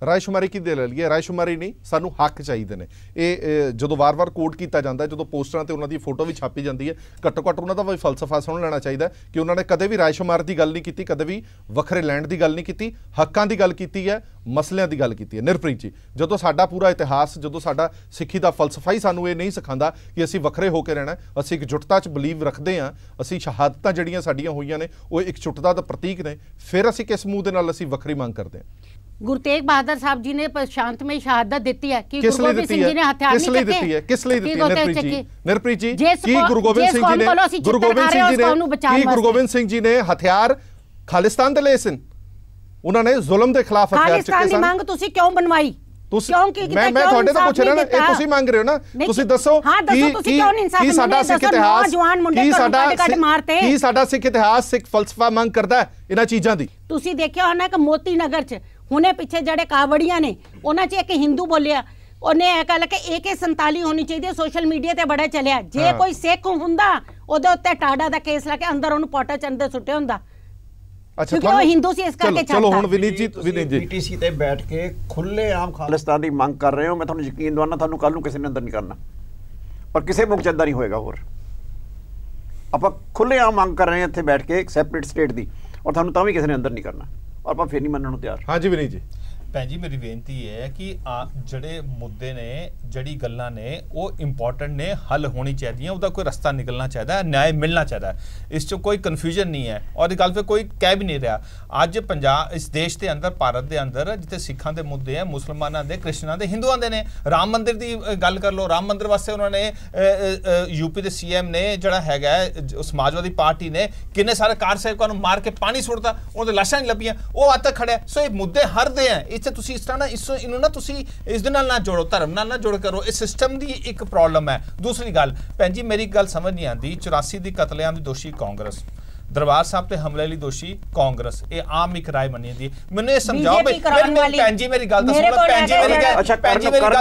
Speaker 1: ਰਾਇਸ਼ੁਮਾਰੀ ਕਿਹਦੇ ਲੈ ਲਈਏ? ਰਾਇਸ਼ੁਮਾਰੀ ਨਹੀਂ, ਸਾਨੂੰ ਹੱਕ ਚਾਹੀਦੇ ਨੇ। ਇਹ ਜਦੋਂ ਵਾਰ-ਵਾਰ ਕੋਟ ਕੀਤਾ ਜਾਂਦਾ, ਜਦੋਂ ਪੋਸਟਰਾਂ ਤੇ ਉਹਨਾਂ ਦੀ ਫੋਟੋ ਵੀ ਛਾਪੀ ਜਾਂਦੀ ਹੈ, ਘੱਟੋ ਘੱਟ ਉਹਨਾਂ ਦਾ ਵੀ ਫਲਸਫਾ ਸੁਣ ਲੈਣਾ ਚਾਹੀਦਾ ਕਿ ਉਹਨਾਂ ਨੇ ਕਦੇ ਵੀ ਰਾਇਸ਼ੁਮਾਰੀ ਦੀ ਗੱਲ ਨਹੀਂ ਕੀਤੀ, ਕਦੇ ਵੀ ਵੱਖਰੇ ਲੈਂਡ ਦੀ ਗੱਲ ਨਹੀਂ ਕੀਤੀ, ਹੱਕਾਂ ਦੀ ਗੱਲ ਕੀਤੀ ਹੈ, ਮਸਲਿਆਂ ਦੀ ਗੱਲ ਕੀਤੀ ਹੈ। ਨਿਰਪ੍ਰੀਤ ਜੀ, ਜਦੋਂ ਸਾਡਾ ਪੂਰਾ ਇਤਿਹਾਸ, ਜਦੋਂ ਸਾਡਾ ਸਿੱਖੀ ਦਾ ਫਲਸਫਾ ਹੀ ਸਾਨੂੰ ਇਹ ਨਹੀਂ ਸਿਖਾਉਂਦਾ ਕਿ ਅਸੀਂ ਵੱਖਰੇ ਹੋ ਕੇ ਰਹਿਣਾ, ਅਸੀਂ ਇਕਜੁੱਟਤਾ 'ਚ ਬਲੀਵ ਰੱਖਦੇ ਹਾਂ, ਅਸੀਂ ਸ਼ਹਾਦਤਾਂ ਜਿਹੜੀਆਂ ਸਾਡੀਆਂ ਹੋਈਆਂ ਨੇ ਉਹ ਇਕਜੁੱਟਤਾ ਦਾ ਪ੍ਰਤੀਕ ਨੇ, ਫਿਰ ਅਸੀਂ ਕਿਸ ਮੂੰਹ ਦੇ ਨਾਲ ਅਸੀਂ ਵੱਖਰੀ ਮੰਗ ਕਰਦੇ ਹਾਂ?
Speaker 3: ਗੁਰੂ ਤੇਗ ਬਹਾਦਰ ਸਾਹਿਬ ਜੀ ਨੇ ਸ਼ਾਂਤਮਈ ਸ਼ਹਾਦਤ ਦਿੱਤੀ ਹੈ ਕਿ ਗੁਰੂ ਗੋਬਿੰਦ ਸਿੰਘ ਜੀ ਨੇ ਹਥਿਆਰ ਨਹੀਂ ਚੱਕੇ।
Speaker 1: ਕਿਸ ਲਈ ਦਿੱਤੀ ਹੈ ਨਿਰਪ੍ਰੀਤ ਜੀ? ਕੀ
Speaker 3: ਗੁਰੂ ਗੋਬਿੰਦ ਸਿੰਘ
Speaker 1: ਜੀ ਨੇ ਹਥਿਆਰ ਖਾਲਿਸਤਾਨ ਦੇ ਲਏ ਸਨ? ਉਹਨਾਂ ਨੇ ਜ਼ੁਲਮ ਦੇ ਖਿਲਾਫ ਹਥਿਆਰ ਚੱਕੇ ਸਨ।
Speaker 3: ਖਾਲਿਸਤਾਨ ਦੀ ਮੰਗ ਤੁਸੀਂ ਕਿਉਂ ਬਣਵਾਈ?
Speaker 1: ਮੈਂ ਤੁਹਾਡੇ ਤੋਂ ਪੁੱਛ ਰਿਹਾ ਨਾ, ਇਹ ਤੁਸੀਂ ਮੰਗ ਰਹੇ ਹੋ ਨਾ, ਤੁਸੀਂ ਦੱਸੋ ਕੀ ਸਾਡਾ ਸਿੱਖ ਇਤਿਹਾਸ, ਕੀ ਸਾਡਾ ਸਿੱਖ ਇਤਿਹਾਸ, ਸਿੱਖ ਫਲਸਫਾ ਮੰਗ ਕਰਦਾ ਹੈ ਇਹਨਾਂ ਚੀਜ਼ਾਂ ਦੀ?
Speaker 3: ਤੁਸੀਂ ਦੇਖਿਆ ਹੋਣਾ ਕਿ ਮੋਤੀ ਨਗਰ 'ਚ ਹੁਣੇ ਪਿੱਛੇ ਜਿਹੜੇ ਕਾਵੜੀਆਂ ਨੇ ਉਹਨਾਂ 'ਚ ਇੱਕ ਹਿੰਦੂ ਬੋਲਿਆ, ਉਹਨੇ ਇਹ ਗੱਲ ਕਿ AK-47 ਹੋਣੀ ਚਾਹੀਦੀ ਹੈ। ਸੋਸ਼ਲ ਮੀਡੀਆ ਤੇ ਬੜਾ ਚੱਲਿਆ, ਜੇ ਕੋਈ ਸਿੱਖ ਹੁੰਦਾ ਉਹਦੇ ਉੱਤੇ ਟਾਡਾ ਦਾ ਕੇਸ ਲਾ ਕੇ ਅੰਦਰ ਉਹਨੂੰ ਪੋਟਾ ਚ ਅੰਦਰ ਸੁੱਟਿਆ ਹੁੰਦਾ।
Speaker 1: ਅੱਛਾ,
Speaker 3: ਕਿਉਂਕਿ ਉਹ ਹਿੰਦੂ ਸੀ ਇਸ ਕਰਕੇ
Speaker 1: ਚਲੋ ਹੁਣ ਵਿਨੀਤ ਜੀ
Speaker 5: PTC ਤੇ ਬੈਠ ਕੇ ਖੁੱਲੇ ਆਮ ਖਾਲਿਸਤਾਨ ਦੀ ਮੰਗ ਕਰ ਰਹੇ ਹੋ। ਮੈਂ ਤੁਹਾਨੂੰ ਯਕੀਨ ਦਵਾਨਾ ਤੁਹਾਨੂੰ ਕੱਲ ਨੂੰ ਕਿਸੇ ਨੇ ਅੰਦਰ ਨਹੀਂ ਕਰਨਾ, ਪਰ ਕਿਸੇ ਮੁਲਕ 'ਚ ਏਦਾਂ ਨਹੀਂ ਹੋਏਗਾ। ਹੋਰ ਆਪਾਂ ਖੁੱਲੇ ਆਮ ਮੰਗ ਕਰ ਰਹੇ ਹਾਂ ਇੱਥੇ ਬੈਠ ਕੇ ਇੱਕ ਸੈਪਰੇਟ ਸਟੇਟ ਦੀ, ਔਰ ਤੁਹਾਨੂੰ ਤਾਂ ਵੀ ਕਿਸੇ ਨੇ ਅੰਦਰ ਨਹੀਂ ਕਰਨਾ, ਔਰ ਆਪਾਂ ਫਿਰ ਨਹੀਂ ਮੰਨਣ ਨੂੰ ਤਿਆਰ।
Speaker 1: ਹਾਂਜੀ ਵਿਨੀਤ ਜੀ।
Speaker 2: ਭੈਣ ਜੀ, ਮੇਰੀ ਬੇਨਤੀ ਹੈ ਕਿ ਜਿਹੜੇ ਮੁੱਦੇ ਨੇ, ਜਿਹੜੀ ਗੱਲਾਂ ਨੇ ਉਹ ਇੰਪੋਰਟੈਂਟ ਨੇ, ਹੱਲ ਹੋਣੀ ਚਾਹੀਦੀਆਂ, ਉਹਦਾ ਕੋਈ ਰਸਤਾ ਨਿਕਲਣਾ ਚਾਹੀਦਾ ਹੈ, ਨਿਆਂ ਮਿਲਣਾ ਚਾਹੀਦਾ ਹੈ, ਇਸ 'ਚ ਕੋਈ ਕਨਫਿਊਜ਼ਨ ਨਹੀਂ ਹੈ। ਔਰ ਇਹ ਗੱਲ 'ਤੇ ਕੋਈ ਕਹਿ ਵੀ ਨਹੀਂ ਰਿਹਾ। ਅੱਜ ਪੰਜਾਬ, ਇਸ ਦੇਸ਼ ਦੇ ਅੰਦਰ, ਭਾਰਤ ਦੇ ਅੰਦਰ ਜਿੱਥੇ ਸਿੱਖਾਂ ਦੇ ਮੁੱਦੇ ਹੈ, ਮੁਸਲਮਾਨਾਂ ਦੇ, ਕ੍ਰਿਸਚਨਾਂ ਦੇ, ਹਿੰਦੂਆਂ ਦੇ ਨੇ। ਰਾਮ ਮੰਦਿਰ ਦੀ ਗੱਲ ਕਰ ਲਓ, ਰਾਮ ਮੰਦਿਰ ਵਾਸਤੇ ਉਹਨਾਂ ਨੇ UP ਦੇ CM ਨੇ ਜਿਹੜਾ ਹੈਗਾ ਸਮਾਜਵਾਦੀ ਪਾਰਟੀ ਨੇ ਕਿੰਨੇ ਸਾਰੇ ਕਾਰ ਸੇਵਕਾਂ ਨੂੰ ਮਾਰ ਕੇ ਪਾਣੀ ਸੁੱਟਦਾ, ਉਹਦੇ ਲਾਸ਼ਾਂ ਨਹੀਂ ਲੱਭੀਆਂ, ਉਹ ਅੱਜ ਤੱਕ ਖੜਿਆ। ਸੋ ਇਹ ਮੁੱਦੇ ਹਰਦੇ ਹੈ। ਤੁਸੀਂ ਇਸ ਤਰ੍ਹਾਂ ਨਾ ਇਹਨੂੰ ਨਾ ਤੁਸੀਂ ਇਸ ਦੇ ਨਾਲ ਨਾ ਜੋੜੋ, ਧਰਮ ਨਾਲ ਨਾ ਜੋੜ ਕਰੋ। ਇਹ ਸਿਸਟਮ ਦੀ ਇੱਕ ਪ੍ਰੋਬਲਮ ਹੈ। ਦੂਸਰੀ ਗੱਲ ਭੈਣ ਜੀ, ਮੇਰੀ ਗੱਲ ਸਮਝ ਨਹੀਂ ਆਉਂਦੀ, 84 ਦੀ ਕਤਲੇਆਮ ਦੀ ਦੋਸ਼ੀ ਕਾਂਗਰਸ, ਦਰਬਾਰ ਸਾਹਿਬ ਤੇ ਹਮਲੇ ਲਈ ਦੋਸ਼ੀ ਕਾਂਗਰਸ, ਇਹ ਆਮ ਇੱਕ ਰਾਏ ਮੰਨੀ ਜਾਂਦੀ ਹੈ। ਮੈਨੂੰ ਇਹ ਸਮਝਾਓ ਭੈਣ ਜੀ, ਮੇਰੀ ਗੱਲ ਤਾਂ ਸੁਣੋ ਭੈਣ ਜੀ, ਮੇਰੀ ਗੱਲ,
Speaker 5: ਅੱਛਾ
Speaker 2: ਭੈਣ ਜੀ ਮੇਰੀ ਗੱਲ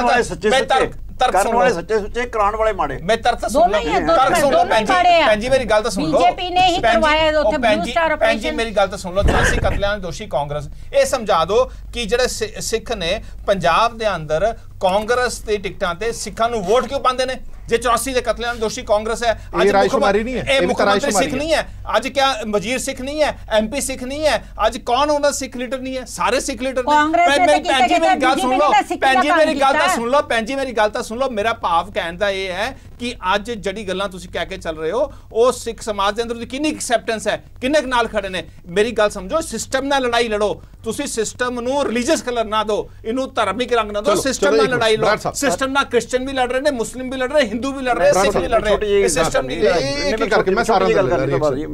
Speaker 2: ਤਾਂ
Speaker 5: ਕਰਨ ਵਾਲੇ ਸੱਚੇ ਸੁੱਚੇ, ਕਰਾਉਣ ਵਾਲੇ ਮਾੜੇ।
Speaker 2: ਮੈਂ ਤਰਕ ਸੁਣ ਲਓ ਭੈਣ ਜੀ, ਮੇਰੀ ਗੱਲ ਤਾਂ ਸੁਣ ਲਓ।
Speaker 3: BJP ਨੇ ਹੀ ਕਰਵਾਇਆ ਉੱਥੇ ਬਲੂ ਸਟਾਰ ਆਪਰੇਸ਼ਨ।
Speaker 2: ਭੈਣ ਜੀ ਮੇਰੀ ਗੱਲ ਤਾਂ ਸੁਣ ਲਓ। 84 ਕਤਲਿਆਂ ਦੇ ਦੋਸ਼ੀ ਕਾਂਗਰਸ, ਇਹ ਸਮਝਾ ਦਿਓ ਕਿ ਜਿਹੜੇ ਸਿੱਖ ਨੇ ਪੰਜਾਬ ਦੇ ਅੰਦਰ ਕਾਂਗਰਸ ਦੇ ਟਿਕਟਾਂ ਤੇ ਸਿੱਖਾਂ ਨੂੰ ਵੋਟ ਕਿਉਂ ਪਾਉਂਦੇ ਨੇ? ਜੇ 84 ਦੇ ਕਤਲਿਆਂ ਦੀ ਦੋਸ਼ੀ ਕਾਂਗਰਸ ਹੈ, ਅੱਜ
Speaker 1: ਰਾਇਸ਼ੁਮਾਰੀ ਨਹੀਂ ਹੈ,
Speaker 2: ਇਹ ਮੁੱਖ ਮੰਤਰੀ ਸਿੱਖ ਨਹੀਂ ਹੈ, ਅੱਜ ਕਿਆ ਵਜ਼ੀਰ ਸਿੱਖ ਨਹੀਂ ਹੈ, MP ਸਿੱਖ ਨਹੀਂ ਹੈ, ਅੱਜ ਕੌਣ ਉਹਨਾਂ ਸਿੱਖ ਲੀਡਰ ਨਹੀਂ ਹੈ? ਸਾਰੇ ਸਿੱਖ ਲੀਡਰ ਨੇ। ਭੈਣ ਜੀ ਮੇਰੀ ਗੱਲ ਸੁਣ ਲਓ, ਭੈਣ ਜੀ ਮੇਰੀ ਗੱਲ ਤਾਂ ਸੁਣ ਲਓ, ਭੈਣ ਜੀ ਮੇਰੀ ਗੱਲ ਤਾਂ ਸੁਣ ਲਓ। ਮੇਰਾ ਭਾਵ ਕਹਿਣ ਦਾ ਇਹ ਹੈ ਕਿ ਅੱਜ ਜਿਹੜੀ ਗੱਲਾਂ ਤੁਸੀਂ ਕਹਿ ਕੇ ਚੱਲ ਰਹੇ ਹੋ, ਉਹ ਸਿੱਖ ਸਮਾਜ ਦੇ ਅੰਦਰ ਕਿੰਨੀ ਐਕਸੈਪਟੈਂਸ ਹੈ, ਕਿੰਨੇ ਨਾਲ ਖੜੇ ਨੇ। ਮੇਰੀ ਗੱਲ ਸਮਝੋ, ਸਿਸਟਮ ਨਾਲ ਲੜਾਈ ਲੜੋ। ਤੁਸੀਂ ਸਿਸਟਮ ਨੂੰ ਰਿਲੀਜੀਅਸ ਕਲਰ ਨਾ ਦਿਓ, ਇਹਨੂੰ ਧਾਰਮਿਕ ਰੰਗ ਨਾ ਦਿਓ, ਸਿਸਟਮ ਨਾਲ ਲੜਾਈ ਲੜੋ। ਸਿਸਟਮ ਨਾਲ ਕ੍ਰਿਸਚੀਅਨ ਵੀ ਲੜ ਰਹੇ ਨੇ, ਮੁਸਲਿਮ ਵੀ ਲੜ ਰਹੇ, ਹਿੰਦੂ ਵੀ ਲੜ ਰਹੇ, ਸਿੱਖ ਵੀ ਲੜ ਰਹੇ। ਇਹ ਸਿਸਟਮ ਨਹੀਂ
Speaker 1: ਕਰਕੇ ਮੈਂ ਸਾਰਾ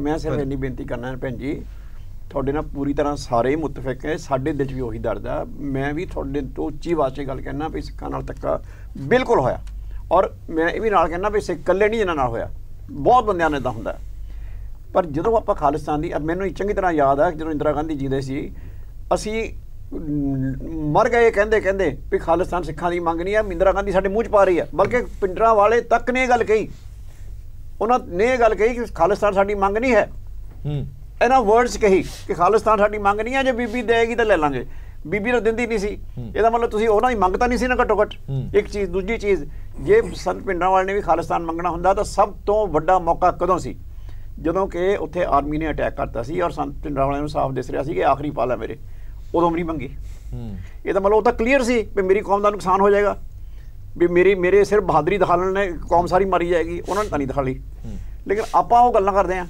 Speaker 5: ਮੈਂ ਸਿਰਫ ਇੰਨੀ ਬੇਨਤੀ ਕਰਨਾ ਭੈਣ ਜੀ, ਤੁਹਾਡੇ ਨਾਲ ਪੂਰੀ ਤਰ੍ਹਾਂ ਸਾਰੇ ਮੁਤਫਿਕ ਹੈ। ਸਾਡੇ ਦਿਲ 'ਚ ਵੀ ਉਹੀ ਦਰਦ ਆ। ਮੈਂ ਵੀ ਤੁਹਾਡੇ ਤੋਂ ਉੱਚੀ ਆਵਾਜ਼ 'ਚ ਗੱਲ ਕਹਿਣਾ ਵੀ ਸਿੱਖਾਂ ਨਾਲ ਧੱਕਾ ਬਿਲਕੁਲ ਹੋਇਆ, ਔਰ ਮੈਂ ਇਹ ਵੀ ਨਾਲ ਕਹਿਣਾ ਵੀ ਸਿੱਖ ਇਕੱਲੇ ਨਹੀਂ ਜਿਹਨਾਂ ਨਾਲ ਹੋਇਆ, ਬਹੁਤ ਬੰਦਿਆਂ ਨਾਲ ਇੱਦਾਂ ਹੁੰਦਾ। ਪਰ ਜਦੋਂ ਆਪਾਂ ਖਾਲਿਸਤਾਨ ਦੀ, ਮੈਨੂੰ ਚੰਗੀ ਤਰ੍ਹਾਂ ਯਾਦ ਆ ਜਦੋਂ ਇੰਦਰਾ ਗਾਂਧੀ ਜੀਂਦੇ ਸੀ, ਅਸੀਂ ਮਰ ਗਏ ਕਹਿੰਦੇ ਵੀ ਖਾਲਿਸਤਾਨ ਸਿੱਖਾਂ ਦੀ ਮੰਗ ਨਹੀਂ ਹੈ, ਇੰਦਰਾ ਗਾਂਧੀ ਸਾਡੇ ਮੂੰਹ 'ਚ ਪਾ ਰਹੀ ਹੈ। ਬਲਕਿ ਪਿੰਡਰਾਂ ਵਾਲੇ ਤੱਕ ਨੇ ਇਹ ਗੱਲ ਕਹੀ, ਉਹਨਾਂ ਨੇ ਇਹ ਗੱਲ ਕਹੀ ਕਿ ਖਾਲਿਸਤਾਨ ਸਾਡੀ ਮੰਗ ਨਹੀਂ ਹੈ। ਇਹਨਾਂ ਵਰਡਸ ਕਹੀ ਕਿ ਖਾਲਿਸਤਾਨ ਸਾਡੀ ਮੰਗ ਨਹੀਂ ਹੈ, ਜੇ ਬੀਬੀ ਦੇਗੀ ਤਾਂ ਲੈ ਲਾਂਗੇ। ਬੀਬੀ ਨੂੰ ਦਿੰਦੀ ਨਹੀਂ ਸੀ, ਇਹਦਾ ਮਤਲਬ ਤੁਸੀਂ ਉਹਨਾਂ ਦੀ ਮੰਗ ਤਾਂ ਨਹੀਂ ਸੀ ਨਾ ਘੱਟੋ ਘੱਟ। ਇੱਕ ਚੀਜ਼। ਦੂਜੀ ਚੀਜ਼, ਜੇ ਸੰਤ ਪਿੰਡਰਾਂ ਵਾਲੇ ਨੇ ਵੀ ਖਾਲਿਸਤਾਨ ਮੰਗਣਾ ਹੁੰਦਾ ਤਾਂ ਸਭ ਤੋਂ ਵੱਡਾ ਮੌਕਾ ਕਦੋਂ ਸੀ? ਜਦੋਂ ਕਿ ਉੱਥੇ ਆਰਮੀ ਨੇ ਅਟੈਕ ਕਰਤਾ ਸੀ ਔਰ ਸੰਤ ਪਿੰਡਰਾਂ ਵਾਲਿਆਂ ਨੂੰ ਸਾਫ਼ ਦਿਸ ਰਿਹਾ ਸੀ ਕਿ ਆਖਰੀ ਪਾਲ ਹੈ ਮੇਰੇ, ਉਦੋਂ ਨਹੀਂ ਮੰਗੀ। ਇਹਦਾ ਮਤਲਬ ਉਹ ਤਾਂ ਕਲੀਅਰ ਸੀ ਵੀ ਮੇਰੀ ਕੌਮ ਦਾ ਨੁਕਸਾਨ ਹੋ ਜਾਏਗਾ, ਵੀ ਮੇਰੇ ਸਿਰ ਬਹਾਦਰੀ ਦਿਖਾਉਣ ਨੇ ਕੌਮ ਸਾਰੀ ਮਾਰੀ ਜਾਏਗੀ। ਉਹਨਾਂ ਨੇ ਤਾਂ ਨਹੀਂ ਦਿਖਾ ਲਈ। ਲੇਕਿਨ ਆਪਾਂ ਉਹ ਗੱਲਾਂ ਕਰਦੇ ਹਾਂ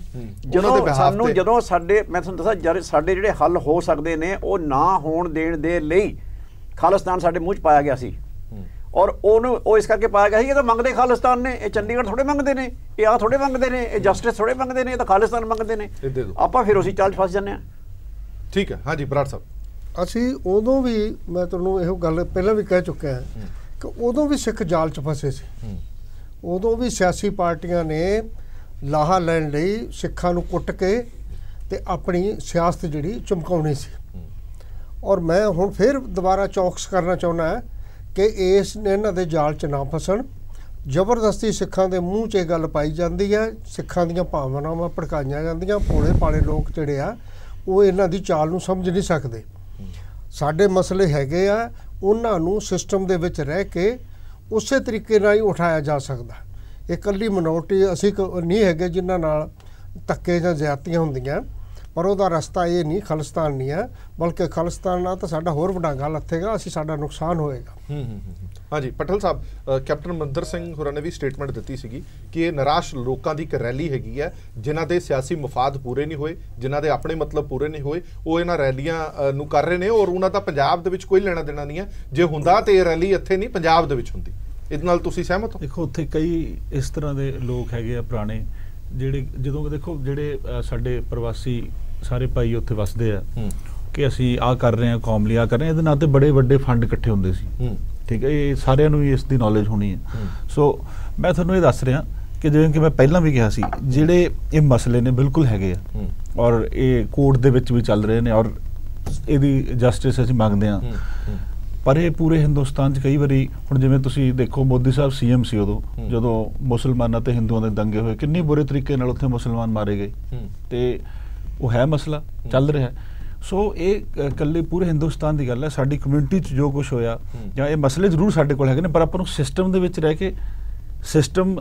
Speaker 5: ਜਦੋਂ ਸਾਡੇ, ਮੈਂ ਤੁਹਾਨੂੰ ਦੱਸਾਂ, ਸਾਡੇ ਜਿਹੜੇ ਹੱਲ ਹੋ ਸਕਦੇ ਨੇ ਉਹ ਨਾ ਹੋਣ ਦੇਣ ਦੇ ਲਈ ਖਾਲਿਸਤਾਨ ਸਾਡੇ ਮੂੰਹ 'ਚ ਪਾਇਆ ਗਿਆ ਸੀ। ਔਰ ਉਹ ਇਸ ਕਰਕੇ ਪਾਇਆ ਗਿਆ ਸੀ, ਇਹ ਤਾਂ ਮੰਗਦੇ ਖਾਲਿਸਤਾਨ ਨੇ, ਇਹ ਚੰਡੀਗੜ੍ਹ ਥੋੜੇ ਮੰਗਦੇ ਨੇ, ਇਹ ਆਹ ਥੋੜੇ ਮੰਗਦੇ ਨੇ, ਇਹ ਜਸਟਿਸ ਥੋੜੇ ਮੰਗਦੇ ਨੇ, ਇਹ ਤਾਂ ਖਾਲਿਸਤਾਨ ਮੰਗਦੇ ਨੇ। ਆਪਾਂ ਫਿਰ ਉਸੇ ਚਾਲ 'ਚ ਫਸ ਜਾਂਦੇ ਹਾਂ।
Speaker 1: ਠੀਕ ਹੈ। ਹਾਂਜੀ ਬਰਾੜ ਸਾਹਿਬ,
Speaker 6: ਅਸੀਂ ਉਦੋਂ ਵੀ, ਮੈਂ ਤੁਹਾਨੂੰ ਇਹੋ ਗੱਲ ਪਹਿਲਾਂ ਵੀ ਕਹਿ ਚੁੱਕਿਆ ਕਿ ਉਦੋਂ ਵੀ ਸਿੱਖ ਜਾਲ 'ਚ ਫਸੇ ਸੀ। ਉਦੋਂ ਵੀ ਸਿਆਸੀ ਪਾਰਟੀਆਂ ਨੇ ਲਾਹਾ ਲੈਣ ਲਈ ਸਿੱਖਾਂ ਨੂੰ ਕੁੱਟ ਕੇ ਤੇ ਆਪਣੀ ਸਿਆਸਤ ਜਿਹੜੀ ਚਮਕਾਉਣੀ ਸੀ। ਔਰ ਮੈਂ ਹੁਣ ਫਿਰ ਦੁਬਾਰਾ ਚੌਕਸ ਕਰਨਾ ਚਾਹੁੰਦਾ ਕਿ ਇਹਨਾਂ ਦੇ ਜਾਲ 'ਚ ਨਾ ਫਸਣ। ਜ਼ਬਰਦਸਤੀ ਸਿੱਖਾਂ ਦੇ ਮੂੰਹ 'ਚ ਇਹ ਗੱਲ ਪਾਈ ਜਾਂਦੀ ਹੈ, ਸਿੱਖਾਂ ਦੀਆਂ ਭਾਵਨਾਵਾਂ ਭੜਕਾਈਆਂ ਜਾਂਦੀਆਂ। ਭੋਲੇ ਭਾਲੇ ਲੋਕ ਜਿਹੜੇ ਆ ਉਹ ਇਹਨਾਂ ਦੀ ਚਾਲ ਨੂੰ ਸਮਝ ਨਹੀਂ ਸਕਦੇ। ਸਾਡੇ ਮਸਲੇ ਹੈਗੇ ਆ, ਉਹਨਾਂ ਨੂੰ ਸਿਸਟਮ ਦੇ ਵਿੱਚ ਰਹਿ ਕੇ ਉਸੇ ਤਰੀਕੇ ਨਾਲ ਹੀ ਉਠਾਇਆ ਜਾ ਸਕਦਾ। ਇਹ ਇਕੱਲੀ ਮਿਨੋਰਟੀ ਅਸੀਂ ਨਹੀਂ ਹੈਗੇ ਜਿਨ੍ਹਾਂ ਨਾਲ ਧੱਕੇ ਜਾਂ ਜ਼ਿਆਦਤੀਆਂ ਹੁੰਦੀਆਂ, ਪਰ ਉਹਦਾ ਰਸਤਾ ਇਹ ਨਹੀਂ, ਖਾਲਿਸਤਾਨ ਨਹੀਂ ਹੈ, ਬਲਕਿ ਖਾਲਿਸਤਾਨ ਨਾਲ ਤਾਂ ਸਾਡਾ ਹੋਰ ਵਡਾਂਗਾ ਲੱਥੇਗਾ, ਸਾਡਾ ਨੁਕਸਾਨ ਹੋਏਗਾ।
Speaker 1: ਹਾਂਜੀ ਪਟੇਲ ਸਾਹਿਬ, ਕੈਪਟਨ ਅਮਰਿੰਦਰ ਸਿੰਘ ਹੋਰਾਂ ਨੇ ਵੀ ਸਟੇਟਮੈਂਟ ਦਿੱਤੀ ਸੀਗੀ ਕਿ ਇਹ ਨਿਰਾਸ਼ ਲੋਕਾਂ ਦੀ ਇੱਕ ਰੈਲੀ ਹੈਗੀ ਹੈ, ਜਿਨ੍ਹਾਂ ਦੇ ਸਿਆਸੀ ਮਫਾਦ ਪੂਰੇ ਨਹੀਂ ਹੋਏ, ਜਿਨ੍ਹਾਂ ਦੇ ਆਪਣੇ ਮਤਲਬ ਪੂਰੇ ਨਹੀਂ ਹੋਏ, ਉਹ ਇਹਨਾਂ ਰੈਲੀਆਂ ਨੂੰ ਕਰ ਰਹੇ ਨੇ ਔਰ ਉਹਨਾਂ ਦਾ ਪੰਜਾਬ ਦੇ ਵਿੱਚ ਕੋਈ ਲੈਣਾ ਦੇਣਾ ਨਹੀਂ ਹੈ। ਜੇ ਹੁੰਦਾ ਤੇ ਇਹ ਰੈਲੀ ਇੱਥੇ ਨਹੀਂ ਪੰਜਾਬ ਦੇ ਵਿੱਚ ਹੁੰਦੀ। ਇਹਦੇ ਨਾਲ ਤੁਸੀਂ ਸਹਿਮਤ ਹੋ?
Speaker 4: ਦੇਖੋ ਉੱਥੇ ਕਈ ਇਸ ਤਰ੍ਹਾਂ ਦੇ ਲੋਕ ਹੈਗੇ ਆ ਪੁਰਾਣੇ, ਜਿਹੜੇ ਜਦੋਂ ਦੇਖੋ ਜਿਹੜੇ ਸਾਡੇ ਪ੍ਰਵਾਸੀ ਸਾਰੇ ਭਾਈ ਉੱਥੇ ਵਸਦੇ ਆ ਕਿ ਅਸੀਂ ਆਹ ਕਰ ਰਹੇ ਹਾਂ ਕੌਮ ਲਈ, ਆਹ ਕਰ ਰਹੇ ਹਾਂ, ਇਹਦੇ ਨਾਲ ਤੇ ਬੜੇ ਵੱਡੇ ਫੰਡ ਇਕੱਠੇ ਹੁੰਦੇ ਸੀ। ਠੀਕ ਹੈ, ਇਹ ਸਾਰਿਆਂ ਨੂੰ ਹੀ ਇਸ ਦੀ ਨੌਲੇਜ ਹੋਣੀ ਹੈ। ਸੋ ਮੈਂ ਤੁਹਾਨੂੰ ਇਹ ਦੱਸ ਰਿਹਾ ਕਿ ਜਿਵੇਂ ਕਿ ਮੈਂ ਪਹਿਲਾਂ ਵੀ ਕਿਹਾ ਸੀ, ਜਿਹੜੇ ਇਹ ਮਸਲੇ ਨੇ ਬਿਲਕੁਲ ਹੈਗੇ ਆ ਔਰ ਇਹ ਕੋਰਟ ਦੇ ਵਿੱਚ ਵੀ ਚੱਲ ਰਹੇ ਨੇ ਔਰ ਇਹਦੀ ਜਸਟਿਸ ਅਸੀਂ ਮੰਗਦੇ ਹਾਂ। ਪਰ ਇਹ ਪੂਰੇ ਹਿੰਦੁਸਤਾਨ 'ਚ ਕਈ ਵਾਰੀ, ਹੁਣ ਜਿਵੇਂ ਤੁਸੀਂ ਦੇਖੋ ਮੋਦੀ ਸਾਹਿਬ CM ਸੀ ਉਦੋਂ, ਜਦੋਂ ਮੁਸਲਮਾਨਾਂ ਤੇ ਹਿੰਦੂਆਂ ਦੇ ਦੰਗੇ ਹੋਏ, ਕਿੰਨੀ ਬੁਰੇ ਤਰੀਕੇ ਨਾਲ ਉੱਥੇ ਮੁਸਲਮਾਨ ਮਾਰੇ ਗਏ, ਤੇ ਉਹ ਹੈ ਮਸਲਾ ਚੱਲ ਰਿਹਾ। ਸੋ ਇਹ ਇਕੱਲੇ ਪੂਰੇ ਹਿੰਦੁਸਤਾਨ ਦੀ ਗੱਲ ਹੈ। ਸਾਡੀ ਕਮਿਊਨਿਟੀ 'ਚ ਜੋ ਕੁਛ ਹੋਇਆ ਜਾਂ ਇਹ ਮਸਲੇ ਜ਼ਰੂਰ ਸਾਡੇ ਕੋਲ ਹੈਗੇ ਨੇ, ਪਰ ਆਪਾਂ ਨੂੰ ਸਿਸਟਮ ਦੇ ਵਿੱਚ ਰਹਿ ਕੇ ਸਿਸਟਮ,